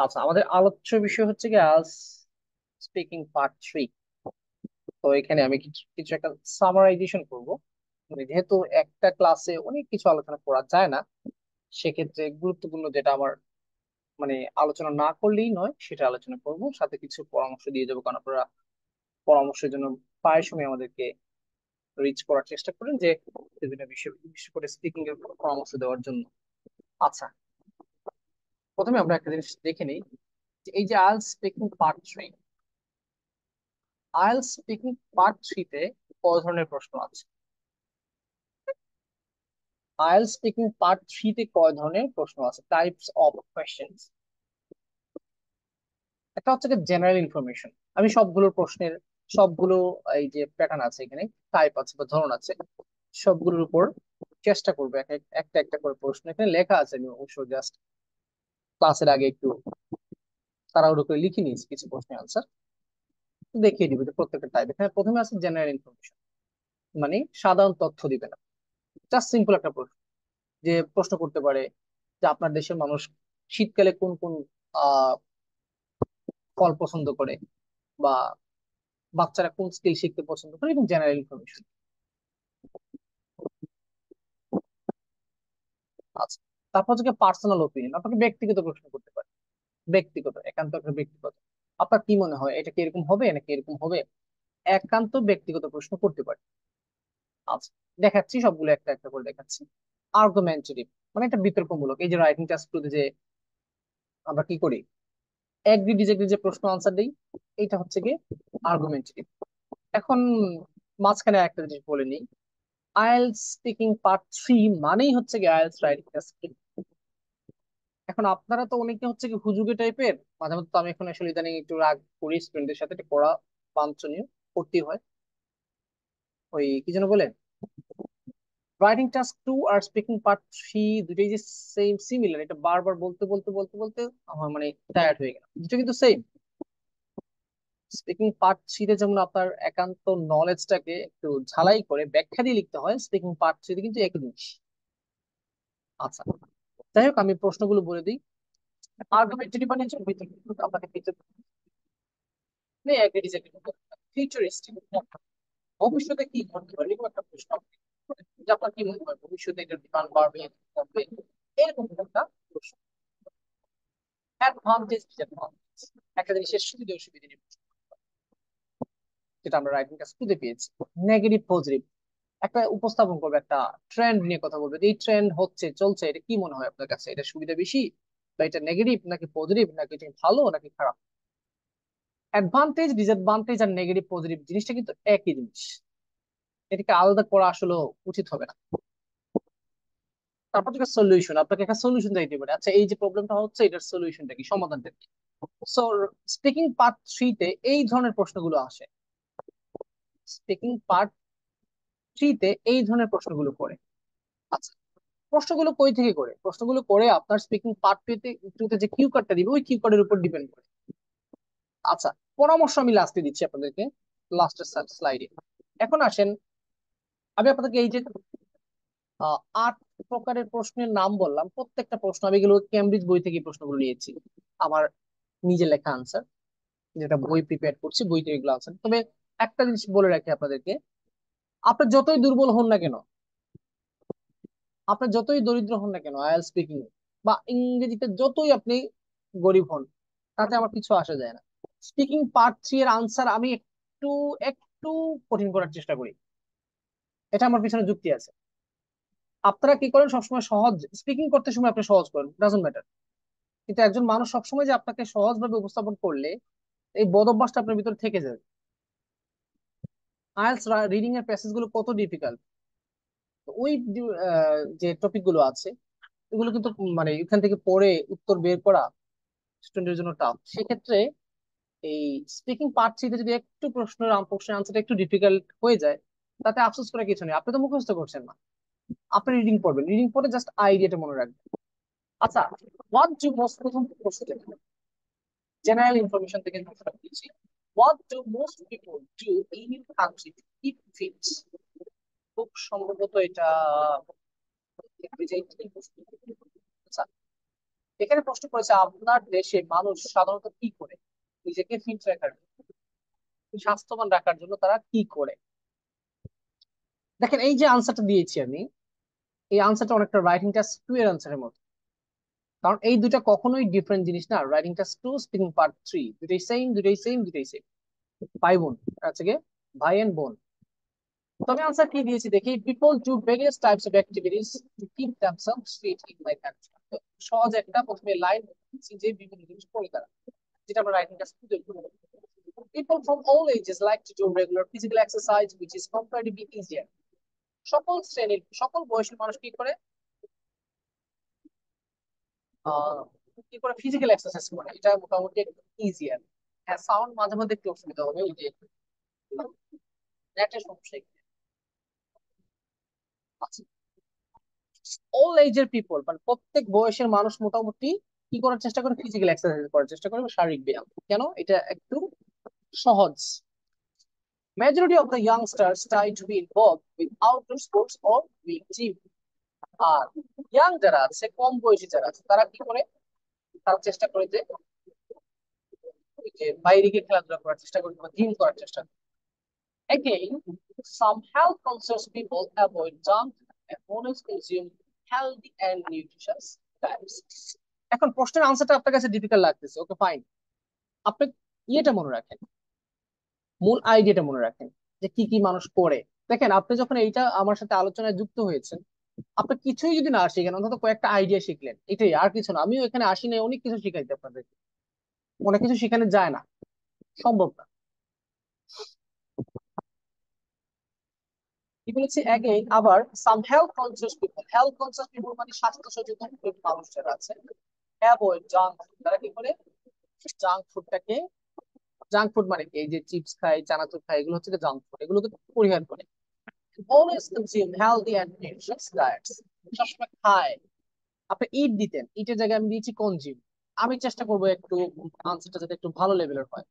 আচ্ছা, আমাদের আলোচ্য বিষয় হচ্ছে কি আজ স্পিকিং পার্ট 3। তো এখানে আমি কিছু কিছু একটা সামারাইজেশন করব। মানে যেহেতু একটা ক্লাসে অনেক কিছু আলোচনা করা যায় না, সেক্ষেত্রে গুরুত্বপূর্ণ যেটা আমার মানে আলোচনা না করলেই নয় সেটা আলোচনা করব, সাথে কিছু পরামর্শ দিয়ে যাবো, কারণ আপনারা পরামর্শের জন্য প্রায় সময় আমাদেরকে রিচ করার চেষ্টা করেন যে বিভিন্ন বিষয়, বিশেষ করে স্পিকিং এর উপর পরামর্শ দেওয়ার জন্য। আচ্ছা, প্রথমে আমরা একটা জিনিস দেখে নিই যে এই যে IELTS speaking part 3, IELTS speaking part 3 তে কয় ধরনের প্রশ্ন আছে? আইএলটিএস স্পিকিং পার্ট 3 তে কয় ধরনের প্রশ্ন আছে, টাইপস অফ কোয়েশ্চেন্স? একটা হচ্ছে জেনারেল ইনফরমেশন। আমি সবগুলোর প্রশ্নের সবগুলো এই যে প্যাটার্ন আছে এখানে, টাইপ আছে বা ধরন আছে, সবগুলোর উপর চেষ্টা করবো একটা একটা করে প্রশ্ন এখানে লেখা আছে। আমি অবশ্য জাস্ট ক্লাসের আগে একটু তাড়াহুড়ো করে লিখে নিয়েছি কিছু প্রশ্নের আনসার, দেখিয়ে দিব যে প্রত্যেকটা টাইপ। এখানে প্রথমে আছে জেনারেল ইনফরমেশন, মানে সাধারণ তথ্য দিবে না। জাস্ট সিম্পল একটা প্রশ্ন, যে প্রশ্ন করতে পারে যে আপনার দেশের মানুষ শীতকালে কোন কোন আহ ফল পছন্দ করে, বা বাচ্চারা কোন স্কিল শিখতে পছন্দ করে, এবং জেনারেল ইনফরমেশন। আচ্ছা, তারপর হচ্ছে পার্সোনাল ওপিনিয়ন, আপনাকে ব্যক্তিগত প্রশ্ন করতে পারে। ব্যক্তিগত, একান্ত একটা ব্যক্তিগত, আপনার কি মনে হয় এটা কি এরকম হবে নাকি এরকম হবে, একান্ত ব্যক্তিগত প্রশ্ন করতে পারে। আচ্ছা, দেখাচ্ছি সবগুলো একটা একটা করে দেখাচ্ছি। আর্গুমেন্টেটিভ, মানে একটা বিতর্কমূলক। এই যে রাইটিং টাস্ক গুলোতে যে আমরা কি করি, এগ্রি ডিসএগ্রি যে প্রশ্ন আনসার দেই, এটা হচ্ছে কি আর্গুমেন্টেটিভ। এখন মাঝখানে একটা জিনিস বলে নিই, আইএলটিএস স্পিকিং পার্ট 3 মানেই হচ্ছে কি আইএলটিএস রাইটিং টাস্ক। এখন আপনারা তো অনেকে হচ্ছে কি হুজুগে টাইপের, মাঝে মধ্যে তো আমি এখন আসলে ইদানিং একটু রাগ করি স্টুডেন্টদের সাথে, এটা করা বাঞ্ছনীয়, করতেই হয়। ওই কি যেন বলে, রাইটিং টাস্ক 2 আর স্পিকিং পার্ট 3 দুটোই যে সেম সিমিলার, এটা বারবার বলতে বলতে বলতে বলতে আমার মানে টায়ার্ড হয়ে গেল। দুটো কিন্তু সেম। স্পিকিং পার্ট 3 যেমন আপনার একান্ত নলেজটাকে একটু ঝালাই করে ব্যাখ্যা দিয়ে লিখতে হয়, স্পিকিং পার্ট 3 কিন্তু একই জিনিস। আচ্ছা, যাই হোক আমি প্রশ্নগুলো বলে দিই। আর্গুমেন্টারি মানে হচ্ছে বিতর্ক, আপনাকে বিতর্ক ফিউচারিস্টিক, ভবিষ্যতে কি ঘটতে পারে এরকম একটা প্রশ্ন আপনি করেন। যে আপনার কি মনে হয় ভবিষ্যতে এটার ডিমান্ড বাড়বে, কমবে, এরকম একটা প্রশ্ন। অ্যাডভান্টেজ ডিসঅ্যাডভান্টেজ, একটা জিনিসের সুবিধা অসুবিধা নিয়ে প্রশ্ন, যেটা আমরা রাইটিং টাস্ক 2 তে পেয়েছি। নেগেটিভ পজিটিভ, একটা উপস্থাপন করবে, একটা ট্রেন্ড নিয়ে কথা বলবে, যে এই ট্রেন্ড হচ্ছে চলছে, এটা কি মনে হয় আপনার কাছে, এটা সুবিধা বেশি বা এটা নেগেটিভ নাকি পজিটিভ, নাকি এটা ভালো নাকি খারাপ। অ্যাডভান্টেজ ডিসঅ্যাডভান্টেজ আর নেগেটিভ পজিটিভ জিনিসটা কিন্তু একই জিনিস, এটাকে আলাদা করা আসলে উচিত হবে না। তারপর থেকে সলিউশন, আপনাকে একটা সলিউশন দিতে পারে, আচ্ছা এই যে প্রবলেমটা হচ্ছে এটার সলিউশনটা কি, সমাধানটা কি। সো স্পিকিং পার্ট 3 তে এই ধরনের প্রশ্নগুলো আসে। স্পিকিং পার্ট 3 তে এই ধরনের প্রশ্নগুলো করে। আচ্ছা, প্রশ্নগুলো কই থেকে করে, প্রশ্নগুলো করে আপনার স্পিকিং পার্ট 2 তে যে কিউ কার্ডটা দিবে ওই কিউ কার্ডের উপর ডিপেন্ড করে। আচ্ছা, পরামর্শ আমি লাস্টে দিচ্ছি আপনাদেরকে, লাস্টের স্লাইডে। এখন আসেন, আমি আপনাদেরকে এই যে 8 প্রকারের প্রশ্নের নাম বললাম, প্রত্যেকটা প্রশ্ন আমি এগুলো কেমব্রিজ বই থেকে এই প্রশ্নগুলো নিয়েছি, আমার নিজে লেখা আনসার, যেটা বই প্রিপেয়ার করছি বই থেকে এগুলো আনসার। তবে একটা জিনিস বলে রাখি আপনাদেরকে, আপনি যতই দুর্বল হন না কেন, আপনি যতই দরিদ্র হন না কেন আইএলটিএস স্পিকিং বা ইংরেজিতে যতই আপনি গরিব হন, তাতে আমার কিছু আসে যায় না। স্পিকিং পার্ট 3 এর আনসার আমি একটু একটু কঠিন করার চেষ্টা করি, এটা আমার পিছনে যুক্তি আছে। আপনারা কি করেন, সবসময় সহজ স্পিকিং করতে সময় আপনি সহজ করেন, ডাজন্ট ম্যাটার, কিন্তু একজন মানুষ সবসময় যে আপনাকে সহজ ভাবে উপস্থাপন করলে এই বদ অভ্যাসটা আপনার ভিতরে থেকে যাবে। আইএলটিএস রিডিং এর প্যাসেজ গুলো কত ডিফিকাল্ট, ওই যে টপিক গুলো আছে এগুলো কিন্তু মানে এখান থেকে পড়ে উত্তর বের করা স্টুডেন্টের জন্য টাফ। সেক্ষেত্রে এই স্পিকিং পার্ট 3 তে যদি একটু প্রশ্নের আনসারটা একটু ডিফিকাল্ট হয়ে যায়, তাতে আফসোস করার কিছু নেই, আপনি তো মুখস্থ করছেন না, আপনি রিডিং পড়বেন, রিডিং পড়ে জাস্ট আইডিয়াটা মনে রাখবেন। আচ্ছা, হোয়াট ডু মোস্ট, প্রথম প্রশ্ন জেনারেল ইনফরমেশন থেকে প্রশ্ন দিচ্ছি, what do most people do in your country to keep fit. খুব সম্ভবত এটা আচ্ছা, এখানে প্রশ্ন করেছে আপনার দেশে মানুষ সাধারণত কি করে নিজেকে ফিট রাখার স্বাস্থ্যবান রাখার জন্য তারা কি করে। দেখেন এই যে আনসারটা দিয়েছি আমি, এই আনসারটা অনেকটা রাইটিং টাস্ক 2 এর আনসারের মতো। কারণ এই দুটা কখনোই ডিফারেন্ট জিনিস না। রাইটিং টাস্ক 2, স্পিকিং পার্ট 3, দুটাই সেম, দুটাই সেম, দুটাই সেম। ভাই বোন আছে গে, ভাই এন্ড বোন। তবে আনসার কি দিয়েছি দেখি, people do various types of activities to keep themselves fit in my country. সহজ একটা প্রথমে লাইন যে বিভিন্ন জিনিস করে তারা, যেটা আমরা রাইটিং টাস্ক 2 তে করব। People from all ages like to do regular physical exercise which is comparatively easier. সকল শ্রেণীর সকল বয়সের মানুষ কি করে আহ কি করে ফিজিক্যাল এক্সারসাইজ করে, এটা মোটামুটি ইজিয়ার। হ্যাঁ, সাউন্ড মাঝে মধ্যে একটু অসুবিধা হবে, ওই যে নেটের সমস্যা এখানে। আচ্ছা, অল এজের পিপল মানে প্রত্যেক বয়সের মানুষ মোটামুটি কি করার চেষ্টা করে, ফিজিক্যাল এক্সারসাইজ করার চেষ্টা করে, বা শারীরিক ব্যায়াম। কেন এটা একটু সহজ। Majority of the youngsters try to be involved with outdoor sports or with gym. আর ইয়াং যারা আছে, কম বয়সী যারা আছে, তারা কি করে, তারা চেষ্টা করে যে ওই যে বাইরে গিয়ে খেলাধুলা করার চেষ্টা করে বা জিম করার চেষ্টা করে। Again, some health conscious people avoid junk and always consume healthy and nutritious diets. এখন প্রশ্নের আনসারটা আপনার কাছে ডিফিকাল্ট লাগতেছে, ওকে ফাইন। আপনি ইয়েটা মনে রাখেন, মূল আইডিয়াটা মনে রাখেন যে কি কি মানুষ করে। দেখেন আপনি যখন এইটা আমার সাথে আলোচনায় যুক্ত হয়েছেন, আপনি কিছুই যদি না শিখেন অন্তত কয়েকটা আইডিয়া শিখলেন, এটাই, আর কিছু না। আমিও এখানে আসি নাই অনেক কিছু শিখাইতে আপনাদের, অনেক কিছু শিখানো যায় না, সম্ভব না। কি বলেছি অ্যাগেইন, আবার সাম হেলথ কনসিয়াস পিপল মানে স্বাস্থ্য সচেতন মানুষ যারা আছে, অ্যাভয়েড জাঙ্ক ফুড, তারা কি করে জাঙ্ক ফুডটাকে, জাঙ্ক ফুড মানে কি, এই যে চিপস খাই, চানাচুর খাই, এগুলো হচ্ছে জাঙ্ক ফুড, এগুলোকে পরিহার করে। Always consume healthy and nutritious diets, সবসময় খায়। আপনি ইট দিতেন, ইটের জায়গায় আমি দিয়েছি কনজিউম। আমি চেষ্টা করবো একটু আনসারটা যাতে একটু ভালো লেভেলের হয়।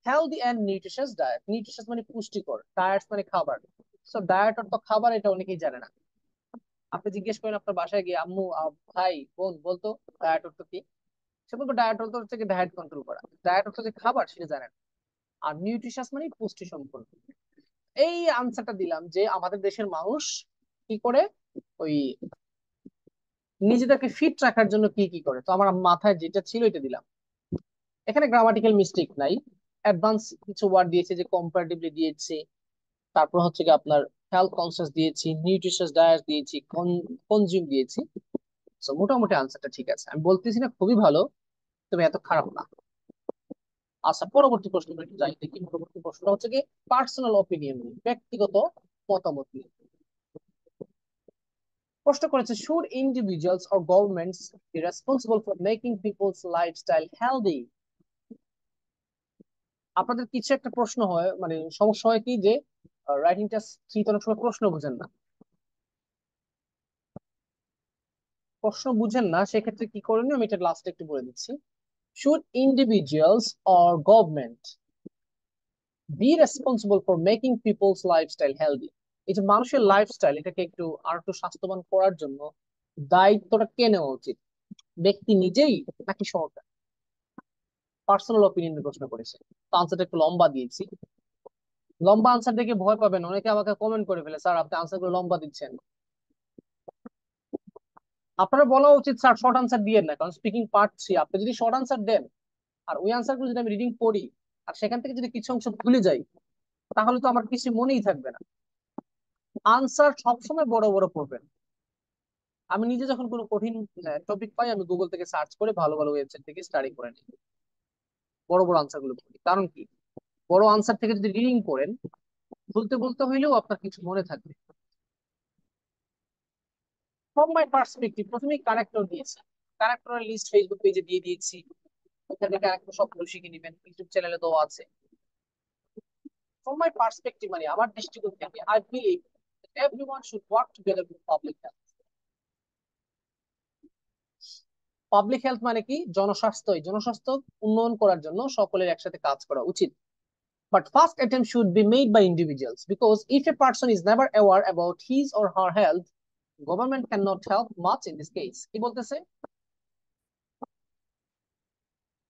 হেলদি এন্ড নিউট্রিশনাস ডায়েট, নিউট্রিশনাস মানে পুষ্টিকর, ডায়েটস মানে খাবার। সো ডায়েট অর্থ খাবার, এটা অনেকেই জানে না। আপনি জিজ্ঞেস করেন আপনার বাসায় গিয়ে, আম্মু ভাই বোন বলতো ডায়েট অর্থ কি, সে বলবো ডায়েট অর্থ হচ্ছে কি ডায়েট কন্ট্রোল করা। ডায়েট অর্থ যে খাবার সেটা জানেন। আর নিউট্রিশনাস মানে পুষ্টি সম্পন্ন। এই আনসারটা দিলাম যে আমাদের দেশের মানুষ কি করে ওই নিজেদেরকে ফিট রাখার জন্য কি কি করে। তো আমার মাথায় যেটা ছিল এটা দিলাম। এখানে গ্রামাটিক্যাল মিস্টেক নাই, অ্যাডভান্স কিছু ওয়ার্ড দিয়েছে, যে কম্পারেটিভলি দিয়েছে, তারপর হচ্ছে কি আপনার হেলথ কনসিয়াস দিয়েছি, নিউট্রিশনাস ডায়েট দিয়েছি, কনজিউম দিয়েছি। তো মোটামুটি আনসারটা ঠিক আছে, আমি বলতেছি না খুবই ভালো, তবে এত খারাপ না। আচ্ছা, পরবর্তী প্রশ্ন একটু যাই দেখি। পরবর্তী প্রশ্নটা হচ্ছে কি পার্সোনাল অপিনিয়ন, ব্যক্তিগত মতামত নিয়ে প্রশ্ন করেছে। Should individuals or governments be responsible for making people's lifestyle healthy. আপনাদের কিছু একটা প্রশ্ন হয়, মানে সমস্যা হয় কি যে রাইটিংটা ঠিক অনেক সময় প্রশ্ন বুঝেন না, প্রশ্ন বুঝেন না, সেক্ষেত্রে কি করণীয় আমি এটা লাস্টে একটু বলে দিচ্ছি। Should individuals or government be responsible for making people's lifestyle healthy, এই যে মানুষের লাইফস্টাইল এটাকে একটু আর একটু স্বাস্থ্যবান করার জন্য দায়িত্বটা কে নেওয়া উচিত, ব্যক্তি নিজেই নাকি সরকার? পার্সোনাল অপিনিয়ন প্রশ্ন করেছে, তো আনসারটা একটু লম্বা দিয়েছি। লম্বা আনসার দেখে ভয় পাবেন, অনেকে আমাকে কমেন্ট করে ফেলে, স্যার আপনি আনসার গুলো লম্বা দিচ্ছেন। আপনারা বলা উচিত স্যার শর্ট আনসার দিয়ে না, কারণ স্পিকিং পার্ট 3, আপনি যদি শর্ট আনসার দেন আর ওই আনসার গুলো যদি আমি রিডিং করি আর সেখান থেকে যদি কিছু অংশ ভুলে যাই, তাহলে তো আমার কিছু মনেই থাকবে না। আনসার সবসময় বড় বড় পড়বেন। আমি নিজে যখন কোনো কঠিন টপিক পাই, আমি গুগল থেকে সার্চ করে ভালো ভালো ওয়েবসাইট থেকে স্টাডি করে নিই, বড় বড় আনসার গুলো পড়ি। কারণ কি, বড় আনসার থেকে যদি রিডিং করেন, বলতে বলতে হইলেও আপনার কিছু মনে থাকবে। ফ্রম মাই পার্সপেক্টিভ, প্রথমেই কারেক্টর দিয়েছি, কারেক্টরের লিস্ট ফেসবুক পেজে দিয়ে দিয়েছি, ওখান থেকে কারেক্টর সবগুলো শিখে নেবেন, ইউটিউব চ্যানেলে দেওয়া আছে। ফ্রম মাই পার্সপেক্টিভ মানে আমার দৃষ্টিকোণ থেকে, I believe everyone should work together with public health. Public health মানে কি, জনস্বাস্থ্য, এই জনস্বাস্থ্য উন্নয়ন করার জন্য সকলের একসাথে কাজ করা উচিত। But first attempt should be made by individuals, because if a person is never aware about his or her health, government cannot help much in this case. কি বলতেছে,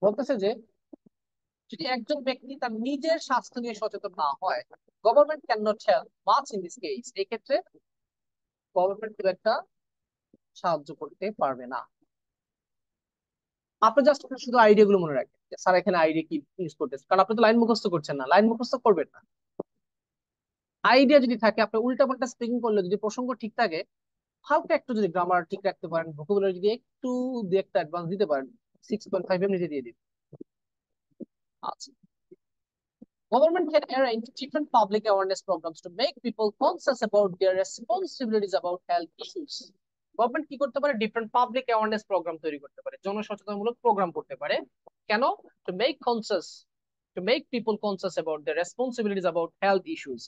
বলতেছে যে যদি একজন ব্যক্তি তার নিজের স্বাস্থ্য নিয়ে সচেতন না হয়, government can not help much in this case. এই ক্ষেত্রে গভর্নমেন্ট খুব একটা সাহায্য করতে পারবে না। আপনি জাস্ট শুধু আইডিয়া গুলো মনে রাখেন যে স্যার এখানে আইডিয়া কি ইউজ করতেছে, কারণ আপনি তো লাইন মুখস্থ করছেন না, লাইন মুখস্থ করবেন না। আইডিয়া যদি থাকে, আপনি উল্টা পাল্টা স্পিকিং করলে যদি প্রসঙ্গ ঠিক থাকে, হালকা একটু যদি গ্রামার ঠিক রাখতে পারেন, ভোকাবুলারি যদি একটু দুই একটা অ্যাডভান্স দিতে পারেন, 6.5 এমনিতে দিয়ে দিন। আচ্ছা, government can arrange different public awareness programs to make people conscious about their responsibilities about health issues. Government কি করতে পারে? ডিফারেন্ট পাবলিক অ্যাওয়ারনেস প্রোগ্রাম তৈরি করতে পারে, জনসচেতনমূলক প্রোগ্রাম করতে পারে। কেন? To make conscious, to make people conscious about the responsibilities about health issues.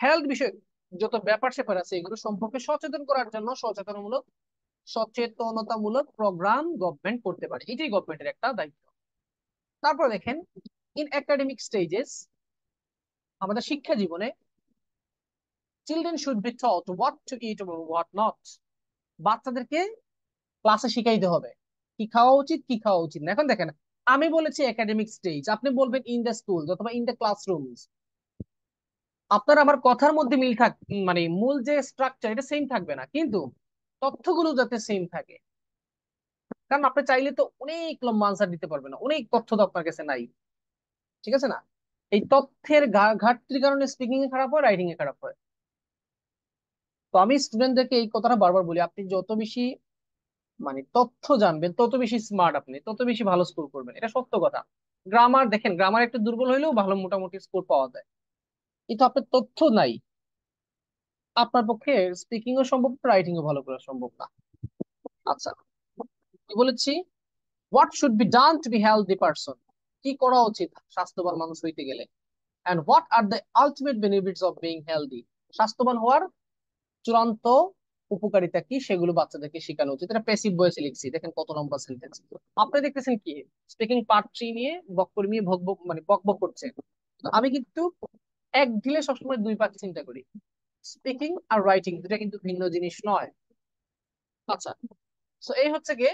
Health বিষয়ে যত ব্যাপার স্যাপার আছে এগুলো সম্পর্কে সচেতন করার জন্য সচেতনতামূলক প্রোগ্রাম গভর্নমেন্ট করতে পারে, এটাই গভর্নমেন্টের একটা দায়িত্ব। তারপর দেখেন, ইন একাডেমিক স্টেজেস, আমাদের শিক্ষা জীবনে, children should be taught what to eat এবং হোয়াট নট। বাচ্চাদেরকে ক্লাসে শিখাইতে হবে কি খাওয়া উচিত কি খাওয়া উচিত না। এখন দেখেন, আমি বলেছি একাডেমিক স্টেজ, আপনি বলবেন ইন দ্য স্কুল অথবা ইন দ্য ক্লাসরুমস। আপনার আমার কথার মধ্যে মিল থাক, মানে মূল যে স্ট্রাকচার এটা সেম থাকবে না, কিন্তু তথ্যগুলো যাতে সেম থাকে। কারণ আপনি চাইলে তো অনেক লম্বা আনসার দিতে পারবেন না, অনেক তথ্য তো আপনার কাছে নাই। ঠিক আছে না? এই তথ্যের ঘাটতির কারণে স্পিকিং এ খারাপ হয়, রাইটিং এ খারাপ হয়। তো আমি স্টুডেন্টদেরকে এই কথাটা বারবার বলি, আপনি যত বেশি মানে তথ্য জানবেন তত বেশি স্মার্ট, আপনি তত বেশি ভালো স্কোর করবেন, এটা সত্য কথা। গ্রামার দেখেন, গ্রামার একটু দুর্বল হইলেও ভালো মোটামুটি স্কোর পাওয়া যায়, কিন্তু আপনার তথ্য নাই, আপনার পক্ষে স্পিকিং ও সম্ভব, রাইটিং ও ভালো করা সম্ভব না। আচ্ছা, কি বলেছি? What should be done to be healthy person, কি করা উচিত স্বাস্থ্যবান মানুষ হইতে গেলে। And what are the ultimate benefits of being healthy, স্বাস্থ্যবান হওয়ার চূড়ান্ত উপকারিতা কি, সেগুলো বাচ্চাদেরকে শেখানো উচিত। এটা প্যাসিভ ভয়েসে লিখছি, দেখেন কত লম্বা সেন্টেন্স। আপনি দেখতেছেন কি স্পিকিং পার্ট 3 নিয়ে বক্কর নিয়ে ভক ভক মানে বক বক করছে। তো আমি কিন্তু এক ঢিলে সবসময় দুই পাখি চিন্তা করি, স্পিকিং আর রাইটিং দুটা কিন্তু ভিন্ন জিনিস নয়। আচ্ছা, তো এই হচ্ছে গিয়ে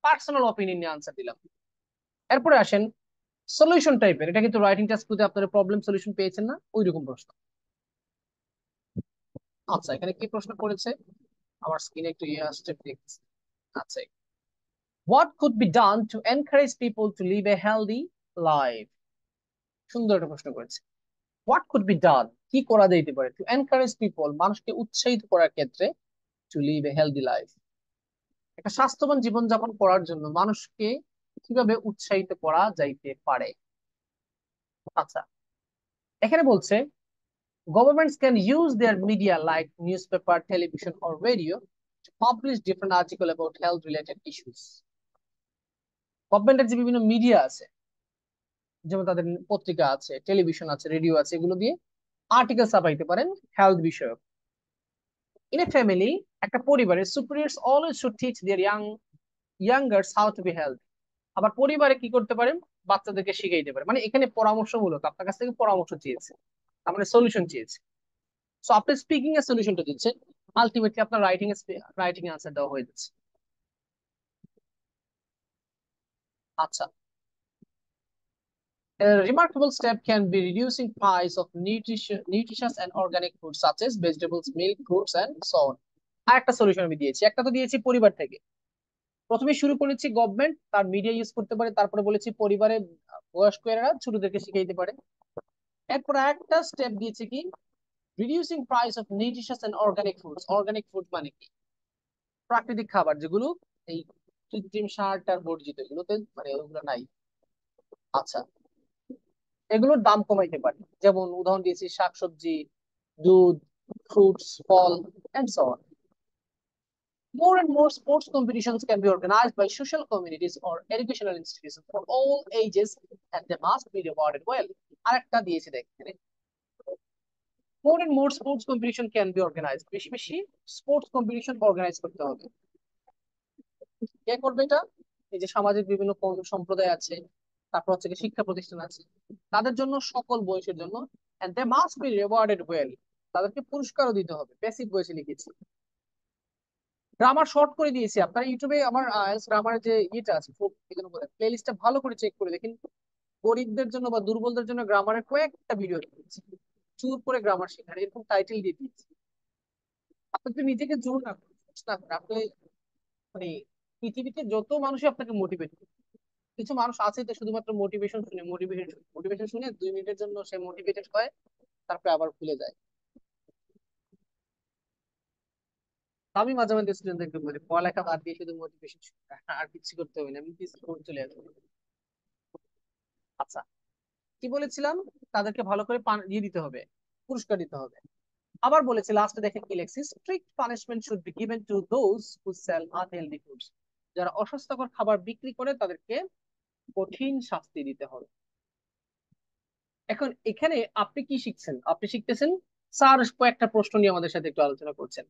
পার্সোনাল অপিনিয়ন নিয়ে আনসার দিলাম। এরপরে আসেন সলিউশন টাইপের, এটা কিন্তু রাইটিং টাস্ক করতে আপনারা প্রবলেম সলিউশন পেয়েছেন না, ওই রকম প্রশ্ন। আচ্ছা, এখানে কি প্রশ্ন করেছে? আমার স্ক্রিনে একটু ইয়ে আসছে, দেখছি। আচ্ছা, what could be done to encourage people to live a healthy life? সুন্দর একটা প্রশ্ন করেছে। what could be done, কি করা যেতে পারে to encourage people, মানুষকে উৎসাহিত করার ক্ষেত্রে, to live a healthy life, একটা স্বাস্থ্যবান জীবন যাপন করার জন্য মানুষকে কিভাবে উৎসাহিত করা যাইতে পারে। আচ্ছা, এখানে বলছে governments can use their media like newspaper, television or radio to publish different article about health related issues। গভর্নমেন্টের যে বিভিন্ন মিডিয়া আছে, যেমন তাদের পত্রিকা আছে, টেলিভিশন আছে, রেডিও আছে, এগুলো দিয়ে আর্টিকেল ছাপাইতে পারেন হেলথ বিষয়ক। ইন এ ফ্যামিলি, একটা পরিবারে superiors always should teach their youngers how to be health. আবার পরিবারে কি করতে পারেন? বাচ্চাদেরকে শিখাইতে পারে, মানে এখানে পরামর্শমূলক আপনার কাছ থেকে পরামর্শ চেয়েছে, তার মানে সলিউশন চেয়েছে। সো আপনি স্পিকিং এর সলিউশনটা দিচ্ছেন, আলটিমেটলি আপনার রাইটিং এ আনসার দেওয়া হয়ে যাচ্ছে। আচ্ছা, a remarkable step can be reducing price of nutritious and organic foods such as vegetables, milk, fruits and so on। আর একটা সলিউশন আমি দিয়েছি, একটা তো দিয়েছি পরিবার থেকে। প্রথমে শুরু করেছি গভর্নমেন্ট তার মিডিয়া ইউজ করতে পারে, তারপরে বলেছি পরিবারে বয়স্করা ছোটদেরকে শিখাইতে পারে। এরপর একটা স্টেপ দিয়েছে কি, reducing price of nutritious and organic foods. Organic food মানে কি? প্রাকৃতিক খাবার যেগুলো এই কৃত্রিম সার টার বর্জিত, এগুলোতে মানে ওগুলো নাই। আচ্ছা, এগুলোর দাম কমাইতে পারে, যেমন উদাহরণ দিয়েছি শাকসবজি, দুধ, ফ্রুটস, ফল and so on. More and more sports competitions can be organized by social communities or educational institutions for all ages, and they must be rewarded well. আরেকটা দিয়েছি দেখেন, more and more sports competition can be organized, বেশি বেশি sports competition organise করতে হবে। কে করবে এটা? এই যে সামাজিক বিভিন্ন সম্প্রদায় আছে, তারপর হচ্ছে শিক্ষা প্রতিষ্ঠান আছে, তাদের জন্য, সকল বয়সের জন্য, and they must be rewarded well, তাদেরকে পুরস্কারও দিতে হবে। প্যাসিভ ভয়েসে লিখেছি। গ্রামার শর্ট করে দিয়েছি, আপনারা ইউটিউবে আমার গ্রামারের যে ইয়েটা আছে প্লে লিস্টটা ভালো করে চেক করে দেখেন। গরিবদের জন্য বা দুর্বলদের জন্য গ্রামারের কয়েকটা ভিডিও দিয়েছি, চুর করে গ্রামার শেখার, এরকম টাইটেল দিয়ে দিয়েছি। আপনি তো নিজেকে জোর না করেন, না করেন, আপনি মানে পৃথিবীতে যত মানুষই আপনাকে মোটিভেট করে, কিছু মানুষ আছে তো শুধুমাত্র মোটিভেশন শুনে 2 মিনিটের জন্য সে মোটিভেটেড হয়, তারপরে আবার ভুলে যায়। আমি মাঝে মাঝে স্টুডেন্টদেরকে বলি পড়ালেখা বাদ দিয়ে শুধু মোটিভেশন, আর কিছু করতে হবে না, আমি কিছু করে চলে আসবো। আচ্ছা, কি বলেছিলাম? তাদেরকে ভালো করে দিয়ে দিতে হবে, পুরস্কার দিতে হবে। আবার বলেছি লাস্টে দেখেন কি লেখছি, strict punishment should be given to those who sell unhealthy foods. যারা অস্বাস্থ্যকর খাবার বিক্রি করে তাদেরকে কঠিন শাস্তি দিতে হবে। এখন এখানে আপনি কি শিখছেন? আপনি শিখতেছেন স্যার কয়েকটা প্রশ্ন নিয়ে আমাদের সাথে একটু আলোচনা করছেন,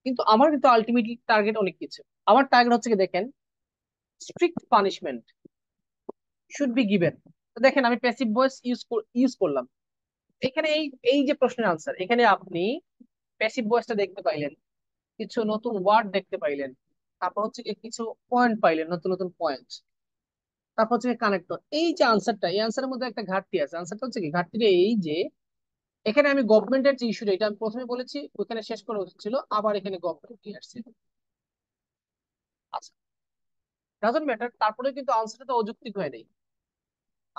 কিন্তু আমার কিন্তু আলটিমেটলি টার্গেট অনেক কিছু। আমার টার্গেট হচ্ছে কি দেখেন, strict punishment should be given. দেখেন আমি প্যাসিভ ভয়েস ইউজ করলাম এখানে। এই এই যে প্রশ্নের আনসার, এখানে আপনি প্যাসিভ ভয়েসটা দেখতে পাইলেন, কিছু নতুন ওয়ার্ড দেখতে পাইলেন, তারপর হচ্ছে কি কিছু পয়েন্ট পাইলেন, নতুন নতুন পয়েন্ট, তারপর হচ্ছে কানেক্টর। এই যে আনসারটা, এই আনসারের মধ্যে একটা ঘাটতি আছে। আনসারটা হচ্ছে কি, ঘাটতিটা এই যে এখানে আমি গভর্নমেন্টের যে ইস্যুটা, এটা আমি প্রথমে বলেছি, ওখানে শেষ করা উচিত ছিল, আবার এখানে গভর্নমেন্ট নিয়ে আসছে। আচ্ছা, ডাজন্ট ম্যাটার, তারপরে কিন্তু আনসারটা তো অযৌক্তিক হয় নাই,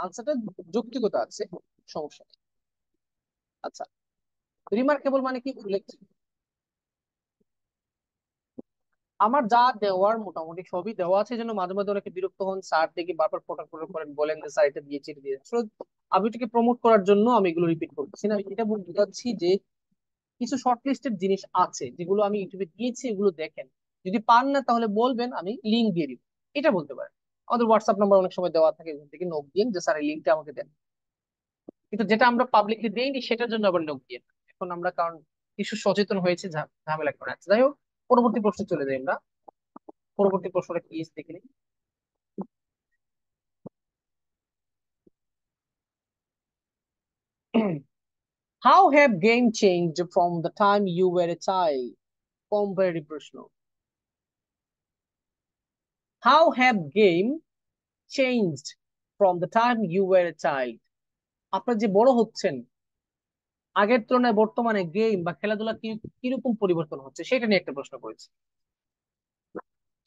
আনসারটা যৌক্তিকতা আছে, সমস্যা নেই। আচ্ছা, রিমার্কেবল মানে কি? উল্লেখযোগ্য। আমার যা দেওয়ার মোটামুটি সবই দেওয়া আছে, যেন মাঝে মাঝে অনেকে বিরক্ত হন, স্যার দেখি বারবার ফটো ফটো করেন, বলেন যে স্যার এটা দিয়েছি এটা দিয়েছি। আসলে আমি এটাকে প্রমোট করার জন্য আমি এগুলো রিপিট করতেছি না, আমি এটা বোঝাচ্ছি যে কিছু শর্ট লিস্টেড জিনিস আছে যেগুলো আমি ইউটিউবে দিয়েছি, এগুলো দেখেন। যদি পান না তাহলে বলবেন, আমি লিঙ্ক দিয়ে দিব, এটা বলতে পারেন। আমাদের হোয়াটসঅ্যাপ নাম্বার অনেক সময় দেওয়া থাকে, ওখান থেকে নোট দিন যে স্যার এই লিঙ্কটা আমাকে দেন। কিন্তু যেটা আমরা পাবলিকলি দেইনি সেটার জন্য আবার নোট দিয়ে। এখন আমরা কারণ কিছু সচেতন হয়েছে, ঝামেলা করে আছে। যাই হোক, পরবর্তী প্রশ্নে চলে যাই আমরা। পরবর্তী প্রশ্নটা কি দেখে নিই। How have game changed from the time you were a child? Comparative প্রশ্ন। How have game changed from the time you were a child? আপনার যে বড় হচ্ছেন, আগের তুলনায় বর্তমানে গেম বা খেলাধুলা কি কিরকম পরিবর্তন হচ্ছে সেটা নিয়ে একটা প্রশ্ন করেছি।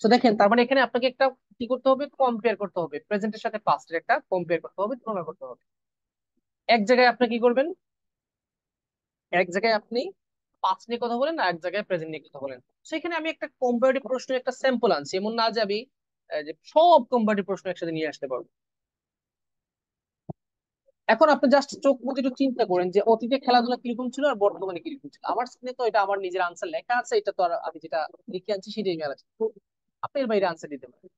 তো দেখেন, তার মানে এখানে আপনাকে একটা কি করতে হবে, কম্পেয়ার করতে হবে, প্রেজেন্টের সাথে পাস্টের একটা কম্পেয়ার করতে হবে, তুলনা করতে হবে। এক জায়গায় আপনি কি করবেন, এক জায়গায় আপনি পাস্ট নিয়ে কথা বলেন, আর এক জায়গায় প্রেজেন্ট নিয়ে কথা বলেন। সেখানে আমি একটা কম্পারেটিভ প্রশ্ন একটা স্যাম্পল আনছি, এমন না যে আমি যে সব কম্পারেটিভ প্রশ্ন একসাথে নিয়ে আসতে পারবো। এখন আপনি জাস্ট চোখ বুজে একটু চিন্তা করেন যে অতীতে খেলাধুলা কিরকম ছিল আর বর্তমানে কিরকম ছিল। আমার স্ক্রিনে তো এটা আমার নিজের আনসার লেখা আছে, এটা তো আর আমি যেটা লিখে আনছি সেটাই মেলা আছে, তো আপনি এর বাইরে আনসার দিতে পারেন।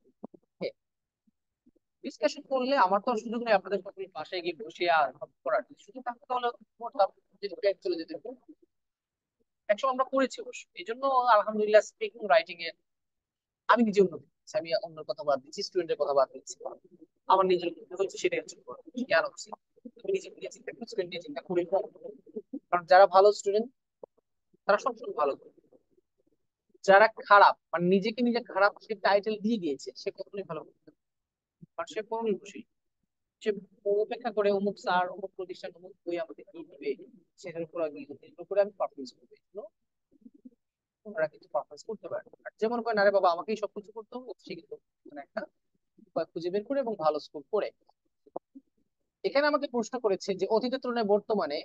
ডিসকাশন করলে আমার তো আর সুযোগ নেই আপনাদের সাথে বাসায় গিয়ে বসে আর করার, সুযোগ থাকতে তাহলে করতাম, যদি ব্যাগ চলে যেতে। একসময় আমরা করেছি অবশ্য, এই জন্য আলহামদুলিল্লাহ স্পিকিং রাইটিং এ আমি নিজে উন্নতি করছি। আমি অন্যের কথা বাদ দিচ্ছি, স্টুডেন্টের কথা বাদ দিচ্ছি, আমার নিজের উন্নতি হচ্ছে, সেটাই হচ্ছে বড়। জ্ঞান হচ্ছে, আমি নিজে নিয়ে চিন্তা করি, স্টুডেন্ট নিয়ে চিন্তা করি না। কারণ যারা ভালো স্টুডেন্ট তারা সবসময় ভালো করে, যারা খারাপ মানে নিজেকে নিজে খারাপ সে টাইটেল দিয়ে দিয়েছে, সে কখনোই ভালো করতে পারে না। কারণ সে পরনির্ভরশীল, সে অপেক্ষা করে অমুক স্যার অমুক প্রতিষ্ঠান অমুক বই আমাকে কি দিবে, সেটার উপর আমি নির্ভর করে আমি পারফরমেন্স করবো। এই জন্য ওরা কিন্তু পারফরমেন্স করতে পারে না। আর যেমন করে, আরে বাবা আমাকেই সবকিছু করতে হবে, সে কিন্তু মানে একটা উপায় খুঁজে বের করে এবং ভালো স্কোর করে। এখানে আমাকে প্রশ্ন করেছে যে অতীতের তুলনায় বর্তমানে,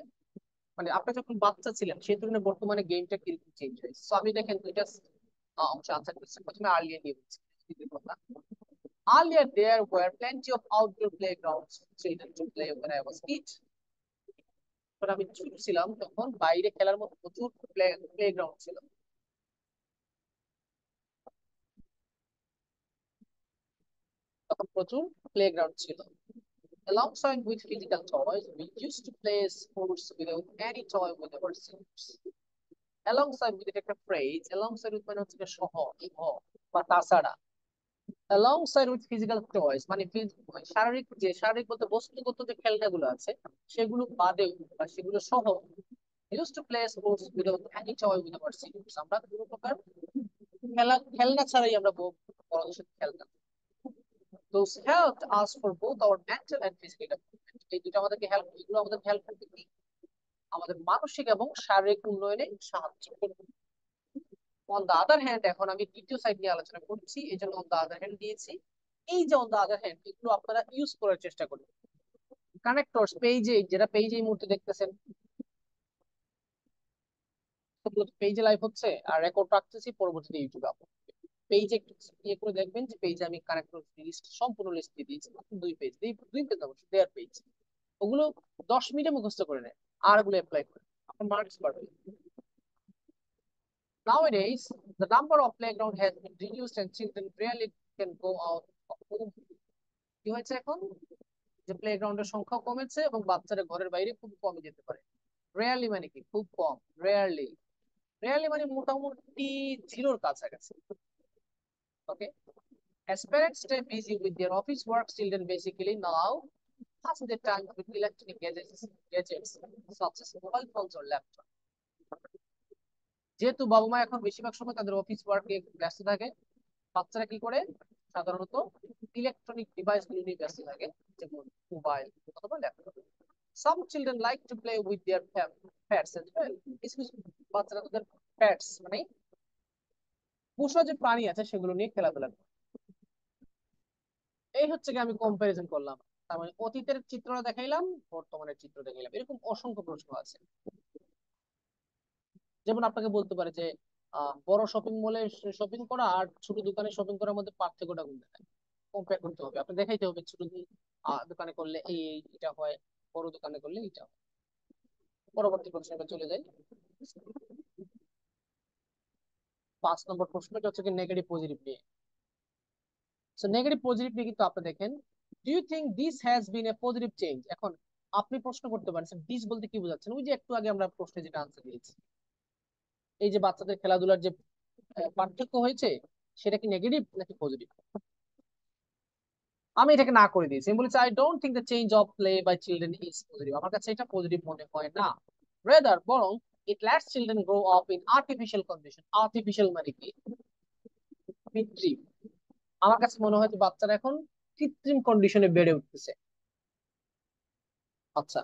মানে আপনি যখন বাচ্চা ছিলেন সেই তুলনায় বর্তমানে গেমটা কিরকম চেঞ্জ হয়েছে। তো আমি দেখেন দুইটা অংশ আনসার করছি। প্রথমে আর্লিয়ার নিয়ে বলছি, দ্বিতীয় কথা। Earlier there were plenty of outdoor playgrounds for children to play when I was kid. যখন আমি ছোট ছিলাম তখন বাইরে খেলার মতো প্রচুর প্লেগ্রাউন্ড ছিল, তখন প্রচুর প্লেগ্রাউন্ড ছিল। Alongside with physical toys, we used to play sports without any toy with our seniors. Alongside with এটা একটা ফ্রেজ, alongside with মানে হচ্ছে সহ, সহ বা তাছাড়া। Alongside with physical toys মানে শারীরিক, যে শারীরিক বলতে বস্তুগত যে খেলনাগুলো আছে সেগুলো বাদেও বা সেগুলো সহ, we used to play sports without any toy with our seniors. আমরা কোনো প্রকার খেলনা ছাড়াই আমরা বড়দের সাথে খেলতাম। Those helped us for both our mental and physical development. এই দুটো আমাদেরকে হেল্প, এগুলো আমাদের হেল্প করবে কি, আমাদের মানসিক এবং শারীরিক উন্নয়নে সাহায্য করবে। অন দা আদার হ্যান্ড, এখন আমি দ্বিতীয় সাইড নিয়ে আলোচনা করছি, এই জন্য অন দা আদার হ্যান্ড দিয়েছি। এই যে অন দা আদার হ্যান্ড, এগুলো আপনারা ইউজ করার চেষ্টা করবেন। কানেক্টরস পেজে, যেটা পেজে এই মুহূর্তে দেখতেছেন, পেজে লাইভ হচ্ছে আর রেকর্ড রাখতেছি, পরবর্তীতে ইউটিউবে আপলোড। পেজে একটু ইয়ে করে দেখবেন যে পেজে আমি কানেক্টর লিস্ট, সম্পূর্ণ লিস্ট দিয়ে দিয়েছি, দুই পেজ, দুই পেজ অবশ্যই দেয়ার পেজ। ওগুলো 10 মিনিটে মুখস্থ করে নেয়, আর ওগুলো অ্যাপ্লাই করে আপনার মার্কস বাড়বে। Nowadays, the number of playground has been reduced and children rarely can go out of home. কি হয়েছে এখন, যে প্লেগ্রাউন্ডের সংখ্যা কমেছে এবং বাচ্চারা ঘরের বাইরে খুব কমই যেতে পারে। রেয়ারলি মানে কি, খুব কম। রেয়ারলি, রেয়ারলি মানে মোটামুটি জিরোর কাছাকাছি। ওকে, as parents stay busy with their office work, children basically now pass their time with electronic gadgets such as mobile phones or laptops. যেহেতু বাবা মা এখন বেশিরভাগ সময় তাদের অফিস ওয়ার্কে ব্যস্ত থাকে, বাচ্চারা কি করে, সাধারণত ইলেকট্রনিক ডিভাইস গুলো নিয়ে ব্যস্ত থাকে, যেমন মোবাইল অথবা laptop. Some children like to play with their pets as well. কিছু কিছু বাচ্চারা তাদের প্যাটস মানে পোষা যে প্রাণী আছে সেগুলো নিয়ে খেলাধুলা করে। এই হচ্ছে কি, আমি কম্পারিজন করলাম, তার মানে অতীতের চিত্রটা দেখাইলাম, বর্তমানের চিত্র দেখাইলাম। এরকম অসংখ্য প্রশ্ন আছে। যেমন আপনাকে বলতে পারে যে বড় শপিং মলে শপিং করা আর ছোট দোকানে শপিং করার মধ্যে পার্থক্যটা কোনটা, কম্পেয়ার করতে হবে, আপনি দেখাইতে হবে ছোট দোকানে করলে এটা হয়, বড় দোকানে করলে এটা হয়। পরবর্তী প্রশ্নটা চলে যাই। 5 নম্বর প্রশ্নটা হচ্ছে কি নেগেটিভ পজিটিভ নিয়ে। সো নেগেটিভ পজিটিভ নিয়ে কিন্তু আপনি দেখেন, do you think this has been a positive change. এখন আপনি প্রশ্ন করতে পারেন দিস বলতে কি বোঝাচ্ছেন, ওই যে একটু আগে আমরা প্রশ্নে যেটা আনসার দিয়েছি, এই যে বাচ্চাদের খেলাধুলার যে পার্থক্য হয়েছে, সেটা কি নেগেটিভ নাকি পজিটিভ। আমি এটাকে না করে দিয়েছি, আমি বলেছি I don't think the change of play by children is positive. আমার কাছে এটা পজিটিভ মনে হয় না। রেদার বরং it lets children grow up in artificial condition. Artificial মানে কি, কৃত্রিম। আমার কাছে মনে হয় যে বাচ্চারা এখন কৃত্রিম কন্ডিশনে বেড়ে উঠতেছে। আচ্ছা,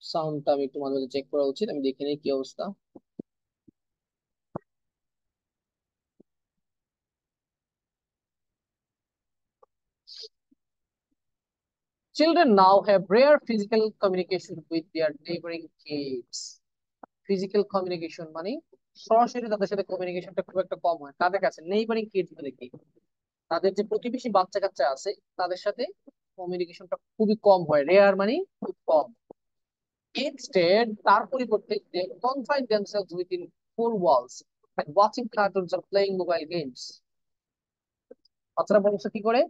সাউন্ডটা আমি একটু মাঝে মাঝে চেক করা উচিত, আমি দেখে নিই কি অবস্থা। Children now have rare physical communication with their neighboring kids. Physical communication মানে সরাসরি তাদের সাথে কমিউনিকেশনটা খুব একটা কম হয় তাদের কাছে। নেইবারিং কিডস মানে কি, তাদের যে প্রতিবেশী বাচ্চা কাচ্চা আছে তাদের সাথে কমিউনিকেশনটা খুবই কম হয়। রেয়ার মানে খুব কম। ইনস্টেড, তার পরিবর্তে they confine themselves within four walls like watching cartoons or playing mobile games. বাচ্চারা বলছে কি করে,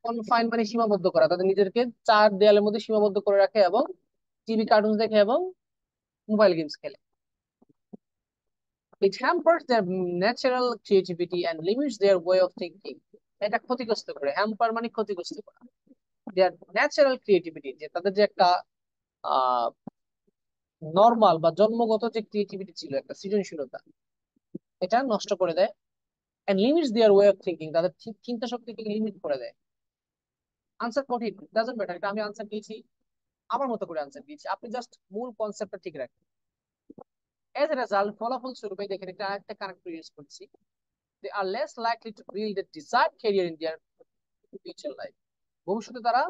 কনফাইন মানে সীমাবদ্ধ করা, তাদের নিজেদেরকে চার দেয়ালের মধ্যে সীমাবদ্ধ করে রাখে এবং টিভি কার্টুন দেখে এবং মোবাইল গেমস খেলে। It hampers their natural creativity and limits their way of thinking. এটা ক্ষতিগ্রস্ত করে, হ্যাম্পার মানে ক্ষতিগ্রস্ত করা। Their natural creativity, যে তাদের যে একটা আহ নর্মাল বা জন্মগত যে ক্রিয়েটিভিটি ছিল, একটা সৃজনশীলতা, এটা নষ্ট করে দেয়। and limits their way of thinking, তাদের চিন্তা শক্তিকে লিমিট করে দেয়। আনসার কঠিন, ডাজন্ট ম্যাটার, এটা আমি আনসার দিয়েছি, আমার মতো করে আনসার দিয়েছি, আপনি জাস্ট মূল কনসেপ্টটা ঠিক রাখেন। এজ এ রেজাল্ট, ফলাফল স্বরূপে দেখেন এটা আরেকটা কানেক্ট ইউজ করছি, they are less likely to build a desired career in their future life. ভবিষ্যতে তারা,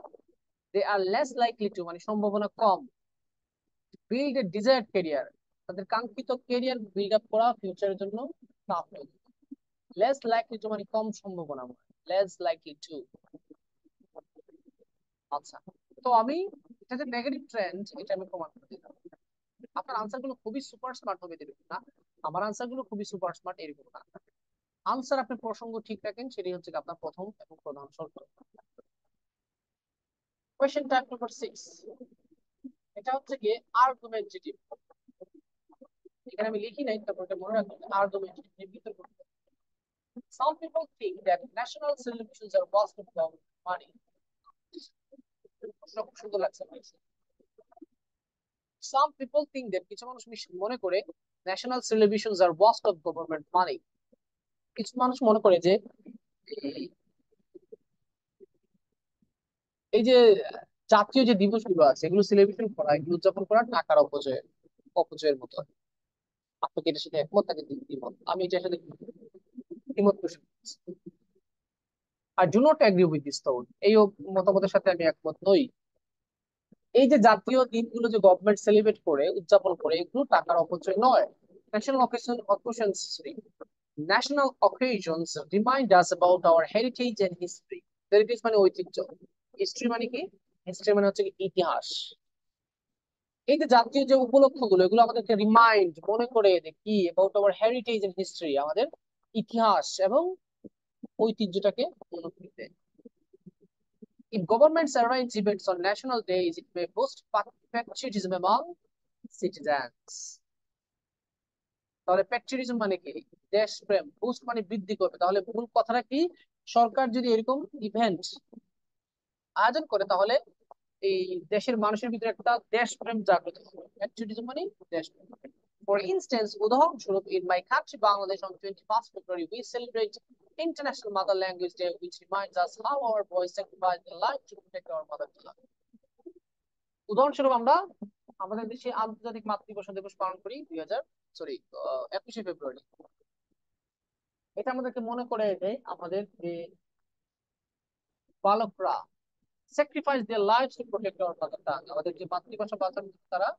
they are less likely to মানে সম্ভাবনা কম, build a desired career, তাদের কাঙ্ক্ষিত ক্যারিয়ার বিল্ড আপ করা ফিউচারের জন্য টাফ হয়ে যাবে। less likely to মানে কম সম্ভাবনা, less likely to। আচ্ছা, তো আমি এটা যে নেগেটিভ ট্রেন্ড এটা আমি প্রমাণ করে দিলাম। আপনার আনসার গুলো খুবই সুপার স্মার্ট হবে এরকম না, আমার আনসার গুলো খুবই সুপার স্মার্ট এরকম না। আনসার আপনি প্রসঙ্গ ঠিক রাখেন, সেটাই হচ্ছে আপনার প্রথম এবং প্রধান শর্ত। কোয়েশ্চেন টাইপ নাম্বার 6, এটা হচ্ছে কি আর্গুমেন্টেটিভ। এখানে আমি লিখি নাই, তারপর এটা মনে রাখবেন, আর্গুমেন্টেটিভ বিতর্ক। Some people think that national celebrations are lost of money. সুন্দর লাগছে। Some people think that কিছু মানুষ মনে করে national celebrations are lost of government money. কিছু মানুষ মনে করে যে এই যে জাতীয় যে দিবসগুলো আছে এগুলো সেলিব্রেশন করা, এগুলো উদযাপন করা টাকার অপচয়ের মতো। আপনি কি এটার সাথে একমত নাকি দ্বিমত? আমি এটার সাথে দ্বিমত পোষণ করছি। আর do not agree with this thought, এই মতামতের সাথে আমি একমত নই। এই যে জাতীয় দিনগুলো যে গভর্নমেন্ট সেলিব্রেট করে উদযাপন করে, এগুলো টাকার অপচয় নয়। National occasions national occasions remind us about our heritage and history. Heritage মানে ঐতিহ্য, হিস্ট্রি মানে কি? হিস্ট্রি মানে হচ্ছে কি ইতিহাস। এই যে জাতীয় যে উপলক্ষগুলো, এগুলো আমাদেরকে রিমাইন্ড, মনে করে দেয় কি about our heritage and history, আমাদের ইতিহাস এবং ঐতিহ্যটাকে মনে করে দেয়। If governments arrange events on national days, it may boost patriotism among citizens. তাহলে প্যাট্রিয়টিজম মানে কি? দেশপ্রেম। বুস্ট মানে বৃদ্ধি করবে। তাহলে মূল কথাটা কি? সরকার যদি এরকম ইভেন্ট আয়োজন করে, তাহলে এই দেশের মানুষের ভিতরে একটা দেশপ্রেম জাগ্রত হবে। প্যাট্রিয়টিজম মানে দেশপ্রেম। ফর ইনস্টেন্স, উদাহরণস্বরূপ, in my country Bangladesh on 21st February we celebrate International Mother Language Day, which reminds us how our boys sacrificed their life to protect our mother tongue. উদাহরণস্বরূপ আমরা আমাদের দেশে আন্তর্জাতিক মাতৃভাষা দিবস পালন করি 21শে ফেব্রুয়ারি। এটা আমাদেরকে মনে করে দেয় আমাদের যে বালকরা sacrifice their lives to protect our mother tongue, আমাদের যে মাতৃভাষা বাঁচানোর জন্য তারা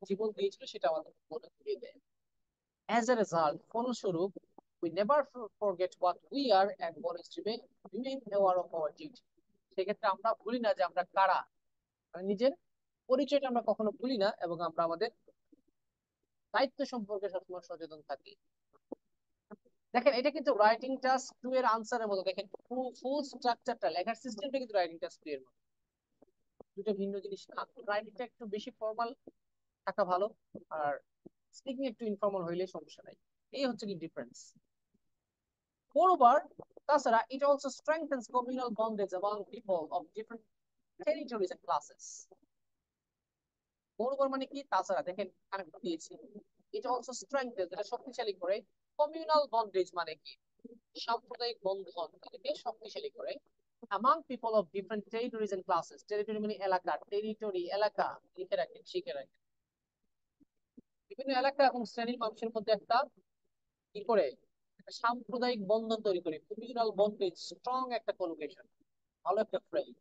জীবন দিয়েছিল, সেটা আমাদের মনে করিয়ে দেয়। অ্যাজ এ রেজাল্ট, ফলস্বরূপ, we never forget what we are and always remain aware of our duty. সেক্ষেত্রে আমরা ভুলি না যে আমরা কারা, মানে নিজের পরিচয়টা আমরা কখনো ভুলি না, এবং আমরা আমাদের দায়িত্ব সম্পর্কে সবসময় সচেতন থাকি। দেখেন, এটা কিন্তু রাইটিং টাস্ক 2 এর আনসারের মতো। দেখেন, ফুল স্ট্রাকচারটা, লেখার সিস্টেমটা কিন্তু রাইটিং টাস্ক 2 এর মতো। দুটো ভিন্ন জিনিস না। রাইটিংটা একটু বেশি ফর্মাল থাকা ভালো, আর স্পিকিং একটু ইনফর্মাল হইলে সমস্যা নাই। এই হচ্ছে কি ডিফারেন্স। মোরওভার, তাছাড়া it also strengthens communal bondage among people of different territories and classes. Moreover মানে কি? তাছাড়া। দেখেন, কানেক্ট দিয়েছি। it also strengthens, এটা শক্তিশালী করে। communal bondage মানে কি? সাম্প্রদায়িক বন্ধন, এটাকে শক্তিশালী করে। among people of different territories and classes, territory মানে এলাকা, টেরিটরি এলাকা, লিখে রাখেন, শিখে রাখেন। বিভিন্ন এলাকা এবং শ্রেণীর মানুষের মধ্যে একটা কি করে, একটা সাম্প্রদায়িক বন্ধন তৈরি করে। কমিউনাল বন্ডেজ, স্ট্রং একটা কোলোকেশন, ভালো একটা phrase.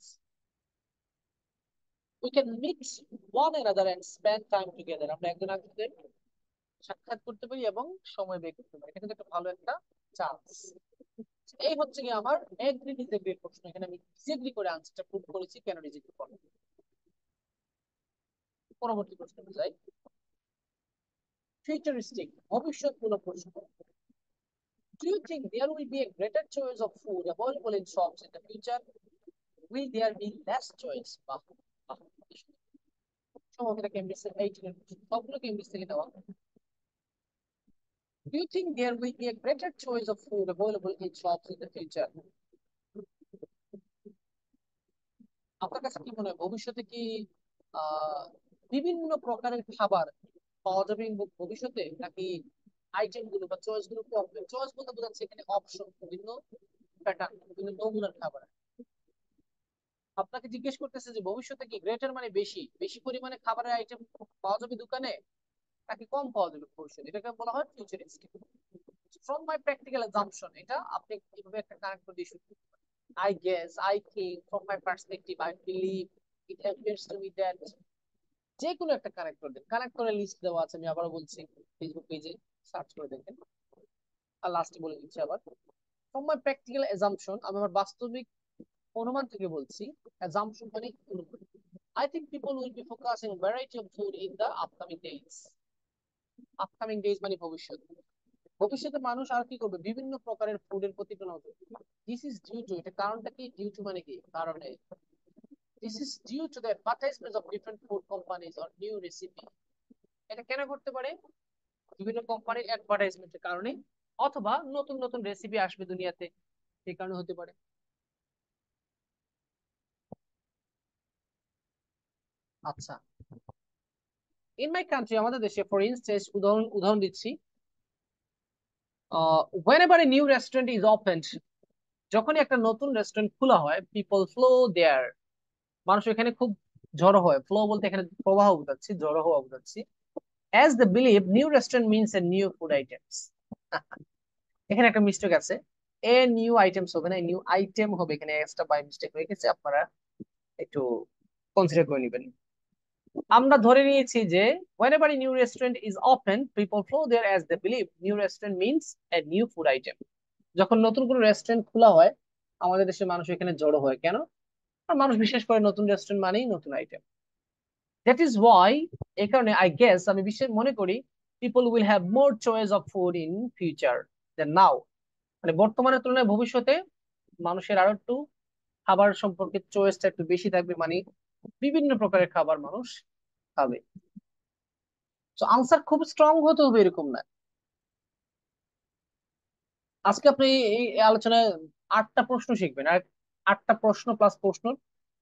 We can meet one another and spend time together, আমরা একজন আরেকজনকে সাক্ষাৎ করতে পারি এবং সময় ব্যয় করতে পারি। এটা কিন্তু একটা ভালো একটা চান্স। এই হচ্ছে কি আমার এগ্রি ডিসএগ্রি প্রশ্ন। এখানে আমি ডিসএগ্রি করে আনসারটা প্রুভ করেছি কেন ডিসএগ্রি করব। পরবর্তী প্রশ্নে যাই। ফিউচারিস্টিক, ভবিষ্যৎমূলক প্রশ্ন। Do you think there will be a greater choice of food available in shops in the future? Will there be less choice? বাহ, বাহ, সম্ভবত এটা কেমব্রিজ 18 এর প্রশ্ন। সবগুলো কেমব্রিজ থেকে দেওয়া। Do you think there will be a greater choice of food available in shops in the future? আপনার কাছে কি মনে হয়, ভবিষ্যতে কি আহ বিভিন্ন প্রকারের খাবার পাওয়া যাবে ভবিষ্যতে, নাকি আইটেম গুলো বা চয়েস গুলো কম হবে? চয়েস বলতে বোঝাচ্ছে এখানে অপশন, বিভিন্ন প্যাটার্ন, বিভিন্ন নমুনার খাবার। আপনাকে জিজ্ঞেস করতেছে যে ভবিষ্যতে কি গ্রেটার মানে বেশি বেশি পরিমাণে খাবারের আইটেম পাওয়া যাবে দোকানে, নাকি কম পাওয়া যাবে ভবিষ্যতে? এটাকে বলা হয় futuristic. From my practical assumption, এটা আপনি কিভাবে একটা কানেক্ট করে দিয়ে শুরু করতে পারেন। I guess, I think, from my perspective, I believe, it appears to me that, যে কোনো একটা কানেক্ট করে দেন। কানেক্ট করে লিস্ট দেওয়া আছে, আমি আবারও বলছি, ফেসবুক পেজে সার্চ করে দেখেন। আর লাস্টে বলে দিচ্ছি আবার, ফ্রম মাই প্র্যাকটিক্যাল অ্যাজাম্পশন, আমি আমার বাস্তবিক অনুমান থেকে বলছি। অ্যাজাম্পশন মানে অনুমান। I think people will be focusing variety of food in the upcoming days. Upcoming days মানে ভবিষ্যৎ। ভবিষ্যতে মানুষ আর কি করবে, বিভিন্ন প্রকারের ফুডের প্রতি নজর। দিস ইজ ডিউ টু, এটা কারণটা কি? ডিউ টু মানে কি? কারণে। This is due to the advertisement of different food companies or new recipe. এটা কেন ঘটতে পারে? বিভিন্ন কোম্পানির অ্যাডভার্টাইজমেন্টের কারণে, অথবা নতুন নতুন রেসিপি আসবে দুনিয়াতে, সেই কারণে হতে পারে। আচ্ছা, ইন মাই কান্ট্রি, আমাদের দেশে, ফর ইনস্টেন্স, উদাহরণ উদাহরণ দিচ্ছি, whenever a new restaurant is opened, যখনই একটা নতুন রেস্টুরেন্ট খোলা হয়, পিপল ফ্লো দেয়ার, মানুষ এখানে খুব জড়ো হয়। ফ্লো বলতে এখানে প্রবাহ বোঝাচ্ছি, জড়ো হওয়া বোঝাচ্ছি। As the believe new restaurant means a new food items. এখানে একটা মিস্টেক আছে, এ নিউ আইটেমস হবে না, নিউ আইটেম হবে। এখানে এক্সট্রা বাই মিস্টেক হয়ে গেছে, আপনারা একটু কনসিডার করে নেবেন। আমরা ধরে নিয়েছি যে whenever a new restaurant is open, people flow there as they believe new restaurant means a new food item. যখন নতুন কোনো রেস্টুরেন্ট খোলা হয়, আমাদের দেশের মানুষ এখানে জড়ো হয় কেন? আর মানুষ বিশ্বাস করে নতুন রেস্টুরেন্ট মানেই নতুন আইটেম। দ্যাট ইজ ওয়াই, এই কারণে আই গেস, আমি বিশেষ মনে করি, people will have more choice of food in future than now. মানে বর্তমানের তুলনায় ভবিষ্যতে মানুষের আরো একটু খাবার সম্পর্কে চয়েসটা একটু বেশি থাকবে, মানে বিভিন্ন প্রকারের খাবার মানুষ খাবে। তো আনসার খুব স্ট্রং হতে হবে এরকম না। আজকে আপনি এই আলোচনায় 8টা প্রশ্ন শিখবেন, আর 8টা প্রশ্ন প্লাস প্রশ্ন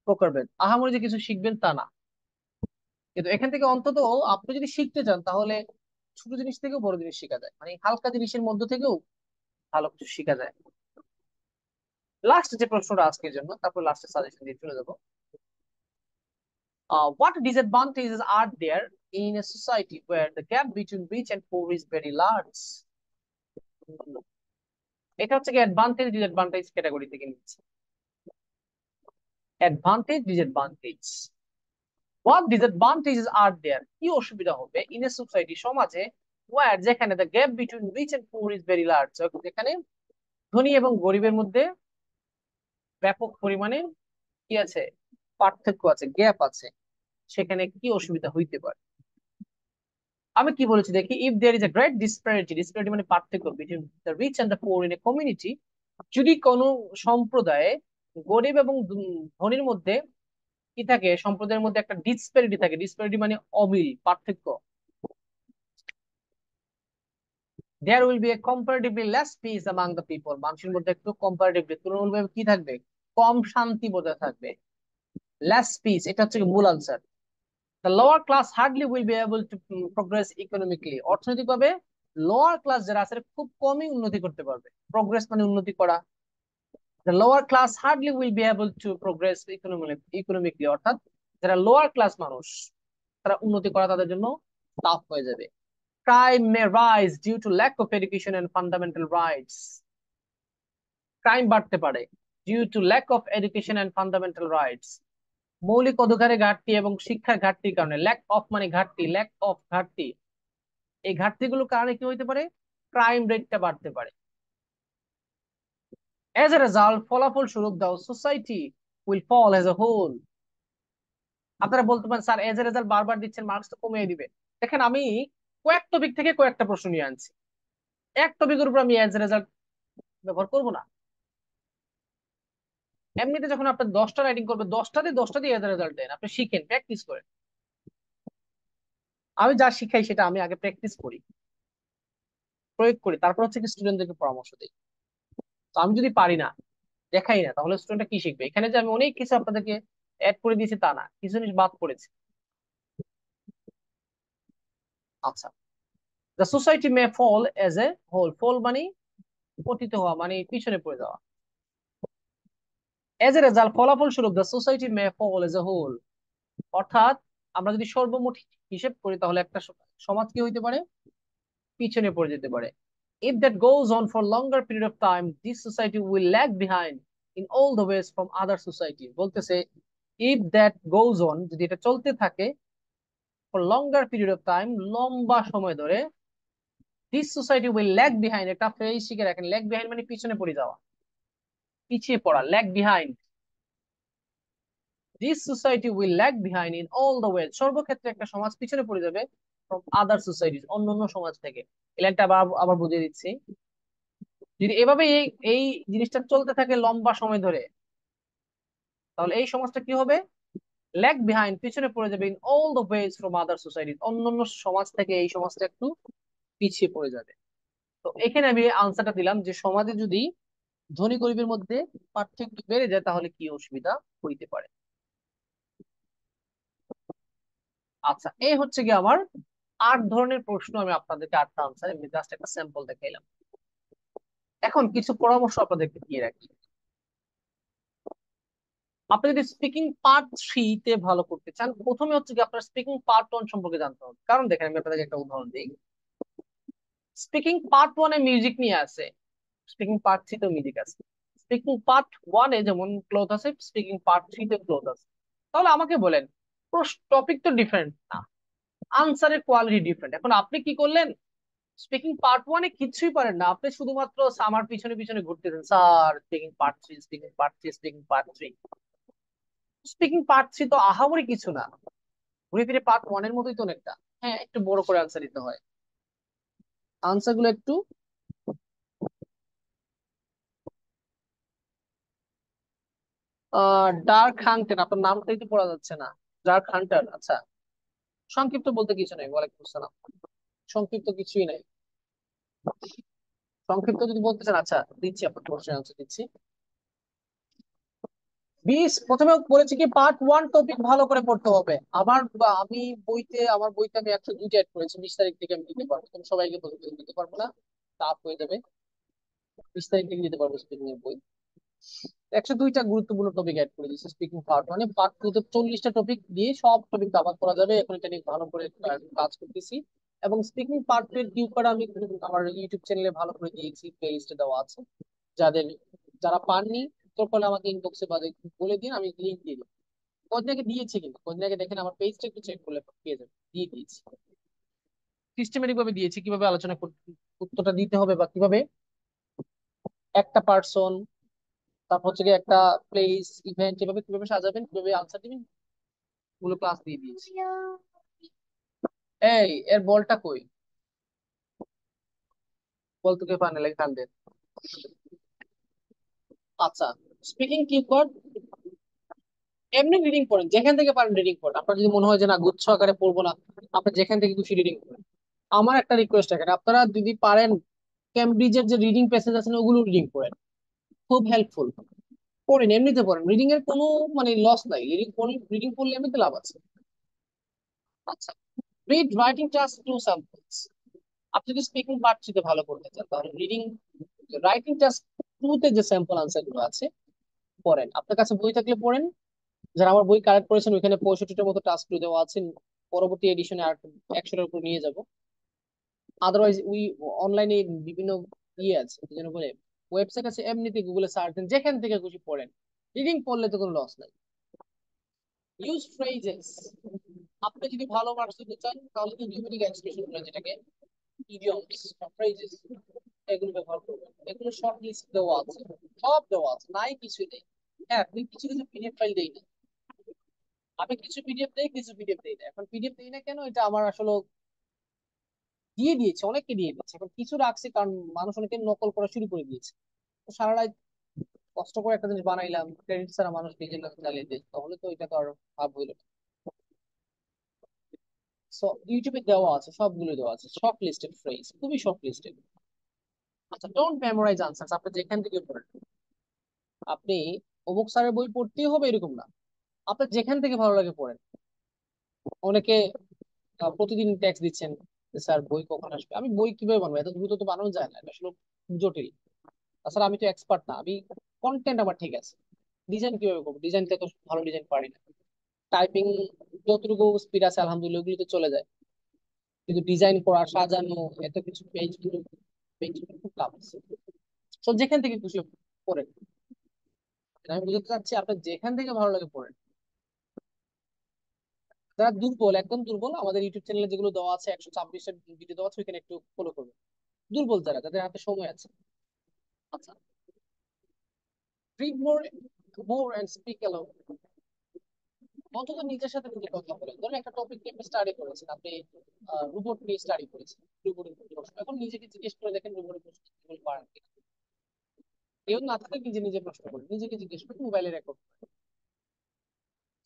প্রকারভেদ, আহামরি যে কিছু শিখবেন তা না। কিন্তু এখান থেকে অন্তত আপনি যদি শিখতে চান, তাহলে ছোট জিনিস থেকেও বড় জিনিস শেখা যায়, মানে হালকা জিনিসের মধ্য থেকেও ভালো কিছু শেখা যায়। লাস্ট যে প্রশ্নটা আজকের জন্য, তারপর লাস্টে সাজেশন দিয়ে চলে যাবো। What disadvantages are there in a society where the gap between rich and poor is very large? এটা হচ্ছে কি অ্যাডভান্টেজ ডিসঅ্যাডভান্টেজ ক্যাটাগরি থেকে নিচ্ছে। Advantage disadvantage, what disadvantages are there, কি অসুবিধা হবে ইন এ সোসাইটি, সমাজে, ওয়ার, যেখানে the gap between rich and poor is very large, যেখানে ধনী এবং গরিবের মধ্যে ব্যাপক পরিমাণে কি আছে, পার্থক্য আছে, গ্যাপ আছে, সেখানে কি অসুবিধা হইতে পারে। আমি কি বলেছি দেখি, if there is a great disparity, disparity মানে পার্থক্য, between the rich and the poor in a community, যদি কোনো সম্প্রদায়ে গরিব এবং ধনীর মধ্যে কি থাকে, সম্প্রদায়ের মধ্যে একটা ডিসপ্যারিটি থাকে, ডিসপ্যারিটি মানে অমিল, পার্থক্য, there will be a comparatively less peace among the people, মানুষের মধ্যে একটু কম্পারেটিভলি তুলনামূলকভাবে কি থাকবে, কম শান্তি বজায় থাকবে। less peace, এটা হচ্ছে মূল answer. the lower class hardly will be able to progress economically, অর্থনৈতিকভাবে লোয়ার ক্লাস যারা আছে খুব কমই উন্নতি করতে পারবে। প্রগ্রেস মানে উন্নতি করা। the lower class hardly will be able to progress economically, অর্থাৎ যারা লোয়ার ক্লাস মানুষ, তারা উন্নতি করা তাদের জন্য টাফ হয়ে যাবে। crime may rise due to lack of education and fundamental rights, crime বাড়তে পারে due to lack of education and fundamental rights, মৌলিক অধিকারের ঘাটতি এবং শিক্ষার ঘাটতির কারণে। ল্যাক অফ মানে ঘাটতি, ল্যাক অফ ঘাটতি, এই ঘাটতিগুলোর কারণে কি হইতে পারে, ক্রাইম রেটটা বাড়তে পারে। এজ এ রেজাল্ট, ফলাফল স্বরূপ দাও, society will fall as a whole. আপনারা বলতে পারেন স্যার এজ এ রেজাল্ট বারবার দিচ্ছেন, মার্কস তো কমিয়ে দিবে। দেখেন আমি কয়েক টপিক থেকে কয়েকটা প্রশ্ন নিয়ে আনছি, এক টপিকের উপর আমি এজ এ রেজাল্ট ব্যবহার করবো না। এমনিতে যখন আপনি 10টা রাইটিং করবেন, 10টা দিয়ে এজ এ রেজাল্ট দেন, আপনি শিখেন, প্র্যাকটিস করেন। আমি যা শিখাই সেটা আমি আগে প্র্যাকটিস করি, প্রয়োগ করি, তারপর হচ্ছে কি স্টুডেন্টদেরকে পরামর্শ দিই। তো আমি যদি পারি না, দেখাই না, তাহলে স্টুডেন্টরা কি শিখবে? এখানে যে আমি অনেক কিছু আপনাদেরকে অ্যাড করে দিয়েছি তা না, কিছু জিনিস বাদ পড়েছে। আচ্ছা, the society may fall as a whole, fall মানে পতিত হওয়া, মানে পিছনে পড়ে যাওয়া। এজ এ রেজাল্ট, ফলাফল স্বরূপ, the society may fall as a whole, অর্থাৎ আমরা যদি সর্বমোট হিসেব করি, তাহলে একটা সমাজ কি হইতে পারে, পিছনে পড়ে যেতে পারে। If that goes on for longer period of time, this society will lag behind in all the ways from other societies. বলতেছে if that goes on, যদি এটা চলতে থাকে for longer period of time, লম্বা সময় ধরে, this society will lag behind, একটা phrase শিখে রাখেন, lag behind মানে পিছনে পড়ে যাওয়া, পিছিয়ে পড়া, lag behind, this society will lag behind in all the ways, সর্বক্ষেত্রে একটা সমাজ পিছনে পড়ে যাবে from other societies, অন্যান্য সমাজ থেকে। এই লাইনটা আবার আবার বুঝিয়ে দিচ্ছি, যদি এভাবে এই এই জিনিসটা চলতে থাকে লম্বা সময় ধরে, তাহলে এই সমাজটা কি হবে, ল্যাগ বিহাইন্ড, পিছনে পড়ে যাবে, in all the ways from other society, অন্যান্য সমাজ থেকে এই সমাজটা একটু পিছিয়ে পড়ে যাবে। তো এখানে আমি আনসারটা দিলাম যে সমাজে যদি ধনী গরিবের মধ্যে পার্থক্য বেড়ে যায়, তাহলে কি অসুবিধা হইতে পারে। আচ্ছা, এই হচ্ছে কি আমার 8 ধরনের প্রশ্ন, আমি আপনাদেরকে 8টা আনসার, এমনি জাস্ট একটা স্যাম্পল দেখাইলাম। এখন কিছু পরামর্শ আপনাদেরকে দিয়ে রাখি। আপনি যদি স্পিকিং পার্ট থ্রি তে ভালো করতে চান, প্রথমে হচ্ছে কি আপনার স্পিকিং পার্ট ওয়ান সম্পর্কে জানতে হবে। কারণ দেখেন আমি আপনাদেরকে একটা উদাহরণ দিই। স্পিকিং পার্ট ওয়ানে মিউজিক নিয়ে আছে, স্পিকিং পার্ট থ্রি তে মিউজিক আছে। স্পিকিং পার্ট ওয়ানে যেমন ক্লোথ আছে, স্পিকিং পার্ট থ্রি তে ক্লোথ আছে। তাহলে আমাকে বলেন, টপিক তো ডিফারেন্ট না, আনসারের কোয়ালিটি ডিফারেন্ট। এখন আপনি কি করলেন, স্পিকিং পার্ট ওয়ানে কিছুই পারেন না, আপনি শুধুমাত্র আমার পিছনে পিছনে ঘুরতেছেন, sir speaking part three, speaking part three, speaking part three. Speaking part three তো আহামরি কিছু না, ঘুরে ফিরে পার্ট ওয়ান এর মতোই তো অনেকটা। হ্যাঁ, একটু বড় করে আনসার দিতে হয়, আনসার গুলো একটু ডার্ক হান্টার, আপনার নামটাই তো পড়া যাচ্ছে না। ডার্ক হান্টার, আচ্ছা। সংক্ষিপ্ত বলতে কিছু নাই, ওয়ালাইকুম আসসালাম। সংক্ষিপ্ত কিছুই নাই। সংক্ষিপ্ত যদি বলতে চান, আচ্ছা দিচ্ছি, আপনার কোশ্চেন আনসার দিচ্ছি। প্রথমে বলেছি কি পার্ট ওয়ান টপিক ভালো করে পড়তে হবে। আমি আমার বইতে আমি 102টা অ্যাড করেছি, 20 তারিখ থেকে আমি দিতে পারবো, তুমি সবাইকে বলতে দিতে পারবো না, টাফ হয়ে যাবে। 20 তারিখ থেকে দিতে পারবো স্পিকিং এর বই। 102টা গুরুত্বপূর্ণ টপিক অ্যাড করে দিয়েছি স্পিকিং পার্ট মানে পার্ট টু তে 40টা টপিক দিয়ে সব টপিক কভার করা যাবে। এখন এটা নিয়ে ভালো করে কাজ করতেছি। এবং স্পিকিং পার্ট এর কিউ কার্ড আমি আমার ইউটিউব চ্যানেলে ভালো করে দিয়েছি, প্লে লিস্টে দেওয়া আছে। যাদের যারা পাননি, উত্তর করলে আমাকে ইনবক্সে বা বলে দিন, আমি লিঙ্ক দিয়ে দিই। কদিন আগে দিয়েছি, কিন্তু কদিন আগে দেখেন আমার পেজটা একটু চেক করলে পেয়ে যাবেন, দিয়ে দিয়েছি। সিস্টেমেটিক ভাবে দিয়েছি কিভাবে উত্তরটা দিতে হবে, বা কিভাবে একটা পার্সন, তারপর হচ্ছে কি একটা প্লেস, ইভেন্ট, এভাবে কিভাবে সাজাবেন, কিভাবে আনসার দিবেন, গুলো ক্লাস দিয়ে দিয়েছি। এই এর বলটা কই? বল তোকে পানে লাগে কান্দে। আচ্ছা, স্পিকিং কিওয়ার্ড এমনি রিডিং পড়েন, যেখান থেকে পারেন রিডিং পড়েন। আপনার যদি মনে হয় যে না গুচ্ছ আকারে পড়বো না, আপনি যেখান থেকে খুশি রিডিং করেন। আমার একটা রিকোয়েস্ট আছে, আপনারা যদি পারেন ক্যামব্রিজের যে রিডিং প্যাসেজ আছে না, ওগুলো রিডিং করেন, খুব হেল্পফুল। পড়েন, এমনিতে পড়েন, রিডিং এর কোনো মানে লস নাই, রিডিং পড়লে এমনিতে লাভ আছে। আচ্ছা, read writing just two samples. আপনি যদি স্পিকিং পার্ট থ্রিতে ভালো করতে চান, তাহলে রাইটিং জাস্ট টু তে যে স্যাম্পল আনসার গুলো আছে পড়েন। আপনার কাছে বই থাকলে পড়েন। যারা আমার বই কালেক্ট করেছেন, ওইখানে 65টার মতো টাস্ক দেওয়া আছে। পরবর্তী এডিশনে আর 100টার উপর নিয়ে যাব। আদারওয়াইজ অনলাইনে বিভিন্ন ইয়ে আছে, কি যেন বলে, ওয়েবসাইট আছে, এমনিতে গুগলে সার্চ দেন, যেখান থেকে খুশি পড়েন। রিডিং পড়লে তো কোনো লস নাই। Use phrases. আপনি যদি ভালো মার্কস দিতে চান, তাহলে ইডিওমেটিক এক্সপ্রেশন গুলো, যেটাকে ইডিয়মস, ফ্রেজেস, এগুলো ব্যবহার করবেন। এগুলো শর্ট লিস্ট দেওয়া আছে, সব দেওয়া আছে, নাই কিছু নেই। হ্যাঁ, আপনি কিছু কিছু পিডিএফ ফাইল দেই না, আমি কিছু পিডিএফ দেই, কিছু পিডিএফ দেই না। এখন পিডিএফ দেই না কেন, এটা আমার আসলে দিয়ে দিয়েছে, অনেককে দিয়ে দিয়েছে। এখন কিছু রাখছে কারণ মানুষ অনেকে নকল করা শুরু করে দিয়েছে। তো সারা রাত কষ্ট করে একটা জিনিস বানাইলাম, ক্রেডিট ছাড়া মানুষ নিজের নামে চালিয়ে দিয়েছে, তাহলে তো এটা তো আর ভাব হইলো না। সো ইউটিউবে দেওয়া আছে, সবগুলো দেওয়া আছে, শর্ট লিস্টেড ফ্রেজ, খুবই শর্ট লিস্টেড। আচ্ছা, ডোন্ট মেমোরাইজ আনসার্স। আপনি যেখান থেকে পড়েন, আপনি অমুক স্যারের বই পড়তেই হবে এরকম না, আপনার যেখান থেকে ভালো লাগে পড়েন। অনেকে প্রতিদিন ট্যাক্স দিচ্ছেন যে স্যার বই কখন আসবে। আমি বই কিভাবে বানাবো, এত দ্রুত তো বানানো যায় না, এটা আসলে খুব জটিল। তাছাড়া আমি তো এক্সপার্ট না, আমি কন্টেন্ট আমার ঠিক আছে, ডিজাইন কিভাবে করবো, ডিজাইনটা তো ভালো ডিজাইন পারি না। টাইপিং যতটুকু স্পিড আছে আলহামদুলিল্লাহ ওগুলো তো চলে যায়, কিন্তু ডিজাইন করা, সাজানো, এত কিছু পেজ গুলো খুব টাফ আছে। তো যেখান থেকে খুশি পড়েন। আমি বুঝতে চাচ্ছি আপনার যেখান থেকে ভালো লাগে পড়েন। যারা দুর্বল, একদম দুর্বল, আমাদের ইউটিউব চ্যানেলে যেগুলো দেওয়া আছে, 126টা ভিডিও দেওয়া আছে, ওইখানে একটু ফলো করবেন। দুর্বল যারা, যাদের হাতে সময় আছে। আচ্ছা, read more more and speak aloud. অন্তত নিজের সাথে নিজে কথা বলেন। ধরুন একটা টপিক নিয়ে আপনি স্টাডি করেছেন, আপনি রোবট নিয়ে স্টাডি করেছেন, রোবটের প্রশ্ন, এখন নিজেকে জিজ্ঞেস করে দেখেন রোবটের প্রশ্ন কি পারেন কিনা। কেউ না থাকলে নিজে নিজে প্রশ্ন করেন, নিজেকে জিজ্ঞেস করেন, মোবাইলে রেকর্ড।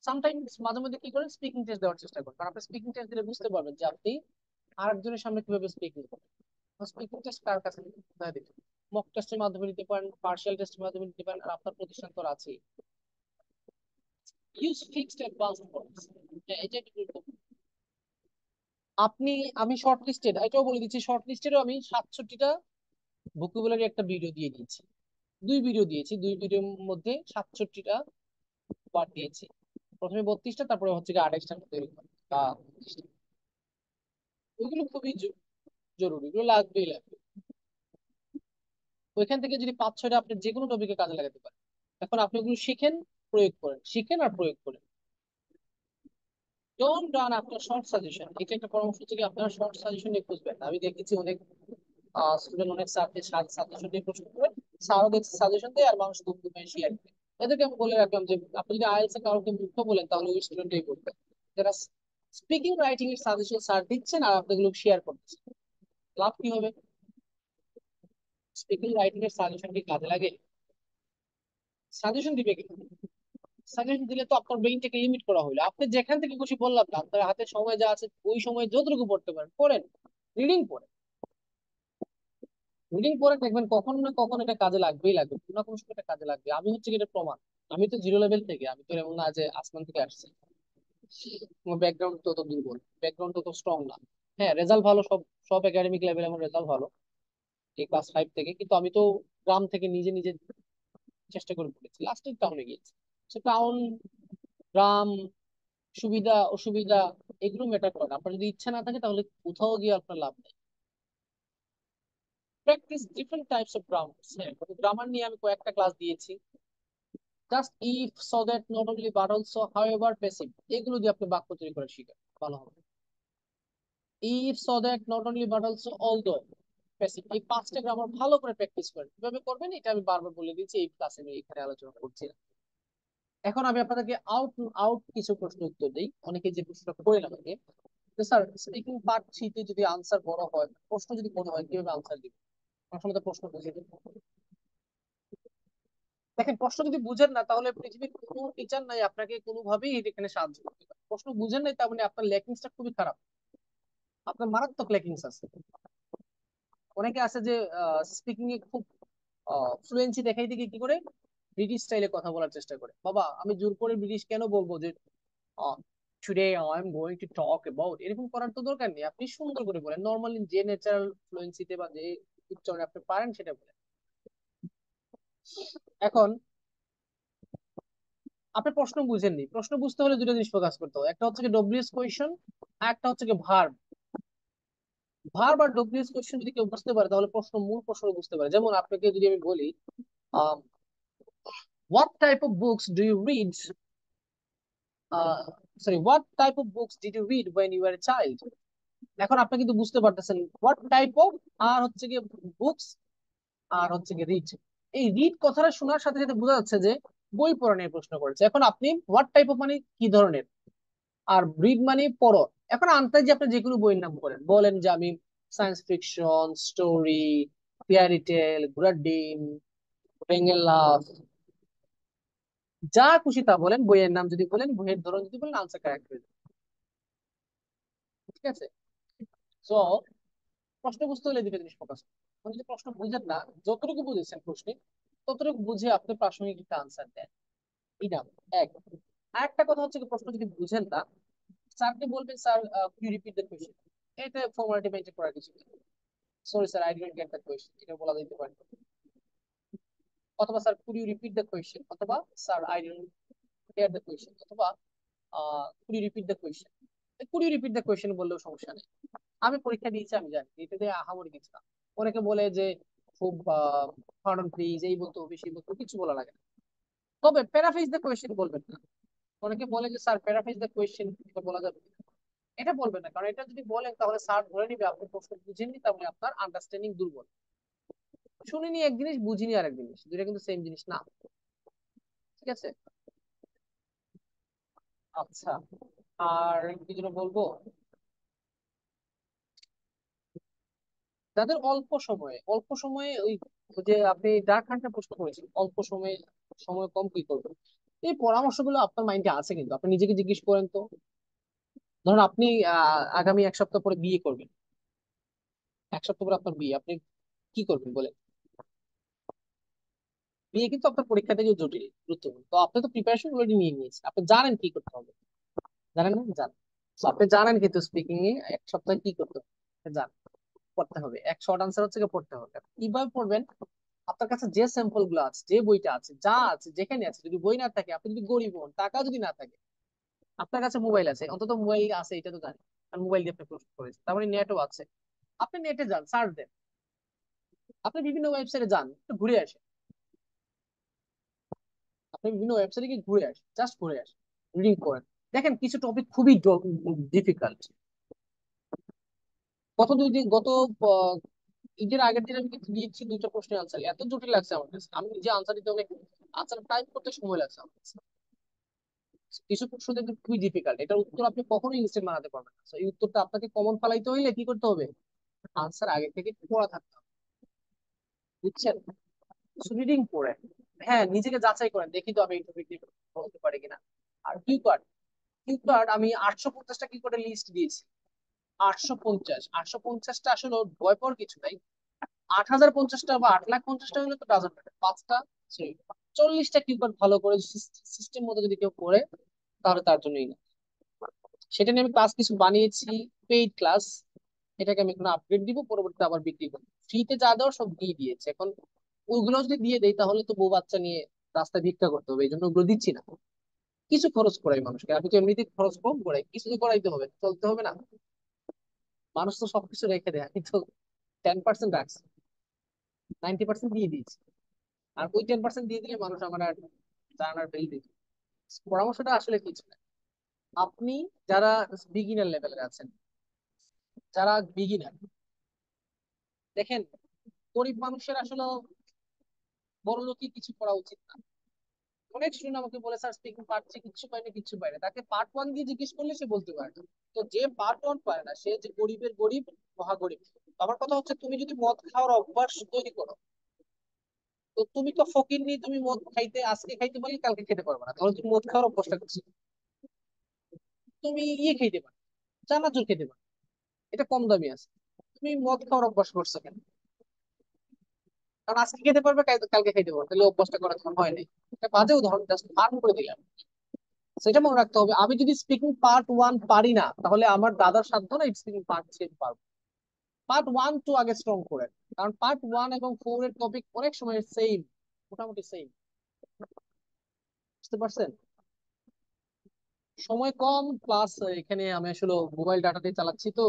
সামটাইমস মাঝে মধ্যে কি করেন, স্পিকিং টেস্ট দেওয়ার চেষ্টা করেন, কারণ আপনি স্পিকিং টেস্ট দিলে বুঝতে পারবেন যে আপনি আরেকজনের সামনে কিভাবে স্পিকিং করেন। স্পিকিং টেস্ট কার কাছে কোথায় দিবেন? মক টেস্টের মাধ্যমে দিতে পারেন, পার্সিয়াল টেস্টের মাধ্যমে দিতে পারেন, আর আপনার প্রতিষ্ঠান তো আছেই। Use fixed advance forms. এটা একটু গুরুত্বপূর্ণ। আপনি আমি শর্ট লিস্টেড, এটাও বলে দিচ্ছি, শর্ট লিস্টেডও আমি 67টা ভোকাবুলারি একটা ভিডিও দিয়ে দিয়েছি, দুই ভিডিও দিয়েছি, দুই ভিডিওর মধ্যে 67টা ওয়ার্ড দিয়েছি। প্রথমে 32টা, তারপরে হচ্ছে কি 28টার মতো এরকম বা 29টা। ওইগুলো খুবই জরুরি, এগুলো লাগবেই লাগবে। ওইখান থেকে যদি 5-6টা আপনি যে কোনো টপিকে কাজে লাগাতে পারেন। এখন আপনি ওগুলো শিখেন, প্রয়োগ করেন, শিখেন আর প্রয়োগ করেন। Don't run after short suggestion. এটা একটা পরামর্শ হচ্ছে কি, আপনারা শর্ট সাজেশন নিয়ে খুঁজবেন না। আমি দেখেছি অনেক স্টুডেন্ট অনেক সাজেশন দিয়ে প্রশ্ন করে, স্যারও দেখছি সাজেশন দেয় আর মানুষ গুপ গুপায় শেয়ার করে। এদেরকে আমি বলে রাখলাম যে আপনি যদি আইএলটিএস এ কাউকে মূর্খ বলেন তাহলে ওই স্টুডেন্টই বলবে। যারা স্পিকিং রাইটিং এর সাজেশন স্যার দিচ্ছেন আর আপনি এগুলো শেয়ার করতেছেন, লাভ কি হবে? স্পিকিং রাইটিং এর সাজেশন কি কাজে লাগে? সাজেশন দিবে কি? সাজেশন দিলে তো আপনার ব্রেইনটাকে লিমিট করা হলো। আপনি যেখান থেকে খুশি বললাম না, আপনার হাতে সময় যা আছে ওই সময় যতটুকু পড়তে পারেন পড়েন, রিডিং পড়েন। রিডিং পড়ে দেখবেন কখন না কখন এটা কাজে লাগবেই লাগবে, কোনো না কোনো সময় এটা কাজে লাগবে। আমি হচ্ছে কি এটা প্রমাণ। আমি তো জিরো লেভেল থেকে, আমি তো এমন না যে আসমান থেকে আসছি। আমার ব্যাকগ্রাউন্ড তত দুর্বল, ব্যাকগ্রাউন্ড তত স্ট্রং না। হ্যাঁ, রেজাল্ট ভালো, সব সব একাডেমিক লেভেল আমার রেজাল্ট ভালো এই ক্লাস 5 থেকে। কিন্তু আমি তো গ্রাম থেকে নিজে নিজে চেষ্টা করে পড়েছি, লাস্টে টাউনে গিয়েছি। সে টাউন, গ্রাম, সুবিধা অসুবিধা এগুলো ম্যাটার করে না। আপনার যদি ইচ্ছা না থাকে তাহলে কোথাও গিয়ে আপনার লাভ নেই। Practice different types of grammar. হ্যাঁ, গ্রামার নিয়ে আমি কয়েকটা ক্লাস দিয়েছি। Just if, so that, not only, but also, however, passive, এগুলো দিয়ে আপনি বাক্য তৈরি করে শিখেন, ভালো হবে। If, so that, not only, but also, although, passive, এই 5টা গ্রামার ভালো করে প্র্যাকটিস করেন। কিভাবে করবেন এটা আমি বারবার বলে দিচ্ছি, এই ক্লাসে আমি এখানে আলোচনা করছি না। এখন আমি আপনাদেরকে আউট আউট কিছু প্রশ্ন উত্তর দিই। অনেকে যে প্রশ্নটা করেন আমাকে, স্যার স্পিকিং পার্ট থ্রিতে যদি আনসার বড় হয়, প্রশ্ন যদি বড় হয় কিভাবে আনসার দিব? আসলে তো প্রশ্ন বুঝে দিন। দেখেন, প্রশ্ন যদি বুঝেন না তাহলে পৃথিবীর কোনো টিচার নাই আপনাকে কোনোভাবেই এখানে সাহায্য করতে পারে। প্রশ্ন বুঝেন নাই তার মানে আপনার ল্যাকিংসটা খুবই খারাপ, আপনার মারাত্মক ল্যাকিংস আছে। অনেকে আছে যে স্পিকিং এ খুব ফ্লুয়েন্সি দেখাইতে গিয়ে কি করে ব্রিটিশ স্টাইলে কথা বলার চেষ্টা করে। বাবা, আমি জোর করে ব্রিটিশ কেন বলবো যে today I am going to talk about, এরকম করার তো দরকার নেই। আপনি সুন্দর করে বলেন, নর্মালি যে ন্যাচারাল ফ্লুয়েন্সিতে বা যে উচ্চারণে আপনি পারেন সেটা বলেন। এখন আপনি প্রশ্ন বুঝেননি, প্রশ্ন বুঝতে হলে দুটো জিনিস ফোকাস করতে হবে, একটা হচ্ছে কি ডব্লিউএস কোয়েশ্চন, আর একটা হচ্ছে কি ভার্ব। ভার্ব আর ডব্লিউএস কোয়েশ্চন যদি কেউ বুঝতে পারে তাহলে প্রশ্ন, মূল প্রশ্ন বুঝতে পারে। যেমন আপনাকে যদি আমি বলি, what type of books do you read, sorry, what type of books did you read when you are a child. এখন আপনি কিন্তু বুঝতে পারতেছেন হোয়াট টাইপ অফ, আর হচ্ছে কি বুকস, আর হচ্ছে কি রিড। এই রিড কথাটা শোনার সাথে সাথে বোঝা যাচ্ছে যে বই পড়া নিয়ে প্রশ্ন করেছে। এখন আপনি হোয়াট টাইপ অফ মানে কি ধরনের, আর রিড মানে পড়ো। এখন আনতাই যে আপনি যে কোনো বইয়ের নাম করেন, বলেন যে আমি science fiction, story, fairy tale, ঘোড়ার ডিম, বেঙ্গল লাভ, যা খুশি তা বলেন। বইয়ের নাম যদি বলেন, বইয়ের ধরন যদি বলেন, আনসার কারেক্ট হয়ে যাবে। ঠিক আছে? তো প্রশ্ন বুঝতে হলে দুটো জিনিস ফোকাস করুন। যদি প্রশ্ন বুঝেন না, যতটুকু বুঝেছেন প্রশ্নে ততটুকু বুঝে আপনি প্রাসঙ্গিক একটা আনসার দেন। এটা এক। আর একটা কথা হচ্ছে কি, প্রশ্ন যদি বুঝেন না, স্যারকে বলবেন sir could you repeat the question. এটা ফর্মালিটি মেনটেন করার কিছু নেই। Sorry sir, I didn't get the question, এটা বলা যেতে পারে। অথবা sir could you repeat the question, অথবা sir I didn't get the question, অথবা could you repeat the question. Could you repeat the question বললেও সমস্যা নেই। আমি পরীক্ষা দিয়েছি, আমি জানি এটাতে আহামরি কিছু না। অনেকে বলে যে খুব পার্ডন প্লিজ এই বলতে হবে সেই বলতে হবে, কিছু বলা লাগে না। তবে প্যারাফ্রেজ দ্য কোয়েশ্চেন বলবেন না। অনেকে বলে যে স্যার প্যারাফ্রেজ দ্য কোয়েশ্চেন, এটা বলা যাবে না। এটা বলবেন না, কারণ এটা যদি বলেন তাহলে স্যার ধরে নিবে আপনি প্রশ্ন বুঝেননি, তাহলে আপনার আন্ডারস্ট্যান্ডিং দুর্বল। শুনিনি এক জিনিস, বুঝিনি আর এক জিনিস, দুইটা কিন্তু সেম জিনিস না। ঠিক আছে? আচ্ছা, আর কি যেন বলবো, যাদের অল্প সময়ে ওই ওই যে আপনি ডার্ক হান্টার প্রশ্ন করেছেন, অল্প সময়ে, সময় কম, কি করবেন? এই পরামর্শগুলো আপনার মাইন্ডে আছে, কিন্তু আপনি নিজেকে জিজ্ঞেস করেন তো। ধরুন আপনি আগামী 1 সপ্তাহ পরে বিয়ে করবেন, 1 সপ্তাহ পরে আপনার বিয়ে, আপনি কি করবেন বলেন? বিয়ে কিন্তু আপনার পরীক্ষা থেকে জটিল, গুরুত্বপূর্ণ। তো আপনি তো প্রিপারেশন অলরেডি নিয়ে নিয়েছেন, আপনি জানেন কি করতে হবে। জানেন না? জানেন। তো আপনি জানেন কিন্তু স্পিকিং এ 1 সপ্তাহে কি করতে হবে জানেন। পড়তে হবে, এক শর্ট আনসার হচ্ছে পড়তে হবে। কিভাবে পড়বেন? আপনার কাছে যে স্যাম্পল গুলো আছে, যে বইটা আছে, যা আছে যেখানে আছে, যদি বই না থাকে, আপনি যদি গরিব হন, টাকা যদি না থাকে, আপনার কাছে মোবাইল আছে, অন্তত মোবাইল আছে এটা তো জানি, আর মোবাইল দিয়ে আপনি প্রশ্ন করেছেন, তার মানে নেটও আছে। আপনি নেটে যান, সার্চ দেন, আপনি বিভিন্ন ওয়েবসাইটে যান, একটু ঘুরে আসেন। আপনি বিভিন্ন ওয়েবসাইটে গিয়ে ঘুরে আসেন, জাস্ট ঘুরে আসেন, রিডিং করেন। দেখেন কিছু টপিক খুবই ডিফিকাল্ট। গত ঈদের আগের দিন আমি কিন্তু দিয়েছি দুইটা প্রশ্নের আনসার, এত জটিল লাগছে আমার কাছে, আমি নিজে আনসার দিতে অনেক, আনসার টাইপ করতে সময় লাগছে আমার কাছে। কিছু প্রশ্ন কিন্তু খুবই ডিফিকাল্ট, এটার উত্তর আপনি কখনোই ইনস্ট্যান্ট বানাতে পারবেন না। So, এই উত্তরটা আপনাকে কমন ফলাইতে হইলে কি করতে হবে? আনসার আগে থেকে পড়া থাকতে হবে, বুঝছেন? রিডিং পড়ে, হ্যাঁ, নিজেকে যাচাই করেন, দেখি তো আমি এই টপিক নিয়ে বলতে পারি কিনা। আর কিউ কার্ড আমি 850টা কি করে লিস্ট দিয়েছি। 850টা আসলে ওর ভয় পাওয়ার কিছু নাই। 8,050টা বা 8,50,000টা হলে তো ডাজন্ট ম্যাটার, পাঁচটা, 40টা কিউকার্ড ভালো করে সিস্টেম মতো যদি কেউ করে, তাহলে তার জন্যই না। সেটা নিয়ে আমি ক্লাস কিছু বানিয়েছি, পেইড ক্লাস। এটাকে আমি এখন আপগ্রেড দিব, পরবর্তীতে আবার বিক্রি করবো। ফ্রিতে যা দেওয়ার সব দিয়ে দিয়েছে এখন। ওইগুলো যদি দিয়ে দেয় তাহলে তো বউ বাচ্চা নিয়ে রাস্তায় ভিক্ষা করতে হবে, এই জন্য ওগুলো দিচ্ছি না। কিছু খরচ করাই মানুষকে, আমি তো এমনিতে খরচ কম করাই, কিছু তো করাইতে হবে, চলতে হবে না। মানুষ তো সবকিছু রেখে দেয়, আমি তো 10% রাখছি, 90% দিয়ে দিয়েছি। আর ওই 10% দিয়ে দিলে মানুষ আমার আর জানার বেল দিত। পরামর্শটা আসলে কিছু না। আপনি যারা বিগিনার লেভেলের আছেন, যারা বিগিনার, দেখেন, গরিব মানুষের আসলে বড় লোকই কিছু করা উচিত না। অনেক স্টুডেন্ট আমাকে বলে, স্যার স্পিকিং পারছি, কিচ্ছু পাইনি, কিচ্ছু পাইনি। তাকে পার্ট ওয়ান দিয়ে জিজ্ঞেস করলে সে বলতে পারে না। তো যে পার্ট ওয়ান পারে না, সে যে গরিবের গরিব, মহা গরিব। আমার কথা হচ্ছে, তুমি যদি মদ খাওয়ার অভ্যাস তৈরি করো, তো তুমি তো ফকির নি, তুমি মদ খাইতে আজকে খাইতে পারলে কালকে খেতে পারবে না, তাহলে তুমি মদ খাওয়ার অভ্যাসটা করছো। তুমি খেতে পারো, চানাচুর খেতে পারো, এটা কম দামি আছে। তুমি মদ খাওয়ার অভ্যাস করছো কেন? কারণ আজকে খেতে পারবে, কালকে খাইতে পারবে, তাহলে অভ্যাসটা করা তোমার হয় নাই। এটা বাজে উদাহরণ, জাস্ট ফান করে দিলাম। সেটা মনে রাখতে হবে, আমি যদি স্পিকিং পার্ট ওয়ান পারি না, তাহলে আমার দাদার সাধ্য না স্পিকিং পার্ট থ্রি পারবো। পার্ট ওয়ান টু আগে স্ট্রং করে, কারণ পার্ট ওয়ান এবং ফোর এর টপিক অনেক সময় সেম, মোটামুটি সেম। বুঝতে পারছেন? সময় কম, প্লাস এখানে আমি আসলে মোবাইল ডাটাতে চালাচ্ছি তো,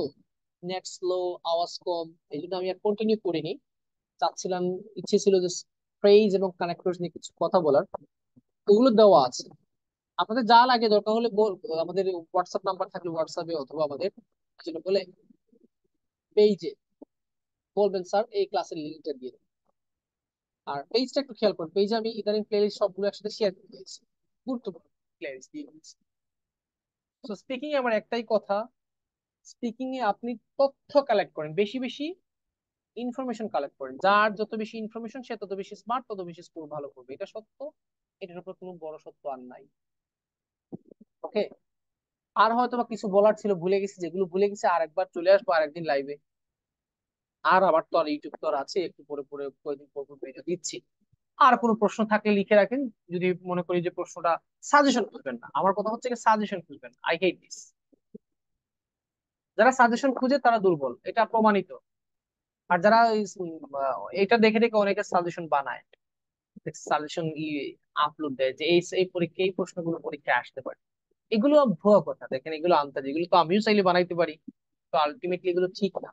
নেট স্লো, আওয়াজ কম, এই জন্য আমি আর কন্টিনিউ করিনি। চাচ্ছিলাম, ইচ্ছে ছিল যে ফ্রেজ এবং কানেক্টরস নিয়ে কিছু কথা বলার, ওগুলো দেওয়া আছে। আপনাদের যা লাগে দরকার হলে আমাদের হোয়াটসঅ্যাপ নাম্বার থাকলে হোয়াটসঅ্যাপে, অথবা আমাদের যেটা বলে পেজে বলবেন, স্যার এই ক্লাসের লিঙ্কটা দিয়ে দেন। আর পেজটা একটু খেয়াল করুন, পেজে আমি ইদানিং প্লেলিস্ট সবগুলো একসাথে শেয়ার করে দিয়েছি, গুরুত্বপূর্ণ প্লেলিস্ট দিয়ে দিয়েছি। তো স্পিকিং এ আমার একটাই কথা, স্পিকিং এ আপনি তথ্য কালেক্ট করেন, বেশি বেশি ইনফরমেশন কালেক্ট করেন। যার যত বেশি ইনফরমেশন, সে তত বেশি স্মার্ট, তত বেশি স্কোর ভালো করবে, এটা সত্য। এটার উপর কোনো বড় সত্য আর নাই। ওকে। আর হয়তো বা কিছু বলার ছিল ভুলে গেছি, যেগুলো ভুলে গেছি আর একবার চলে আসবো আরেকদিন লাইভে। আর আবার তো আর ইউটিউব তো আর আছে, একটু পরে পরে কয়েকদিন পর পর ভিডিও দিচ্ছি। আর কোনো প্রশ্ন থাকলে লিখে রাখেন। যদি মনে করি যে প্রশ্নটা, সাজেশন খুঁজবেন না, আমার কথা হচ্ছে সাজেশন খুঁজবেন, আই হেট দিস। যারা সাজেশন খুঁজে তারা দুর্বল, এটা প্রমাণিত। আর যারা এটা দেখে দেখে অনেকে সাজেশন বানায়, সাজেশন আপলোড দেয় যে এই এই পরীক্ষা, এই প্রশ্নগুলো পরীক্ষায় আসতে পারে, এগুলো ভুয়া কথা। দেখেন এগুলো আনতাজ, এগুলো তো আমিও চাইলে বানাইতে পারি, তো আলটিমেটলি এগুলো ঠিক না।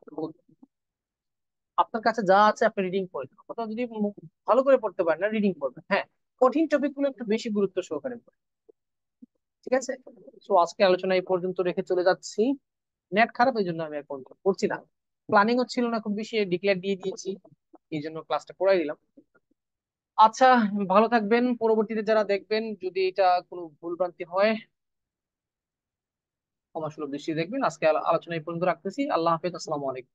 আপনার কাছে যা আছে আপনি রিডিং করেন, অথবা যদি ভালো করে পড়তে পারেন না, রিডিং করবেন, হ্যাঁ। কঠিন টপিক গুলো একটু বেশি গুরুত্ব সহকারে পড়েন। ঠিক আছে? তো আজকে আলোচনা এই পর্যন্ত রেখে চলে যাচ্ছি। নেট খারাপ, এই জন্য আমি এখন করছি না। প্ল্যানিং ছিল না খুব বেশি, ডিক্লেয়ার দিয়ে দিয়েছি, এই জন্য ক্লাসটা করাই দিলাম। আচ্ছা, ভালো থাকবেন। পরবর্তীতে যারা দেখবেন, যদি এটা কোনো ভুলভ্রান্তি হয়, ক্ষমা সুলভ দৃষ্টি দেখবেন। আজকে আলোচনা এই পর্যন্ত রাখতেছি। আল্লাহ হাফেজ, আসসালামু আলাইকুম।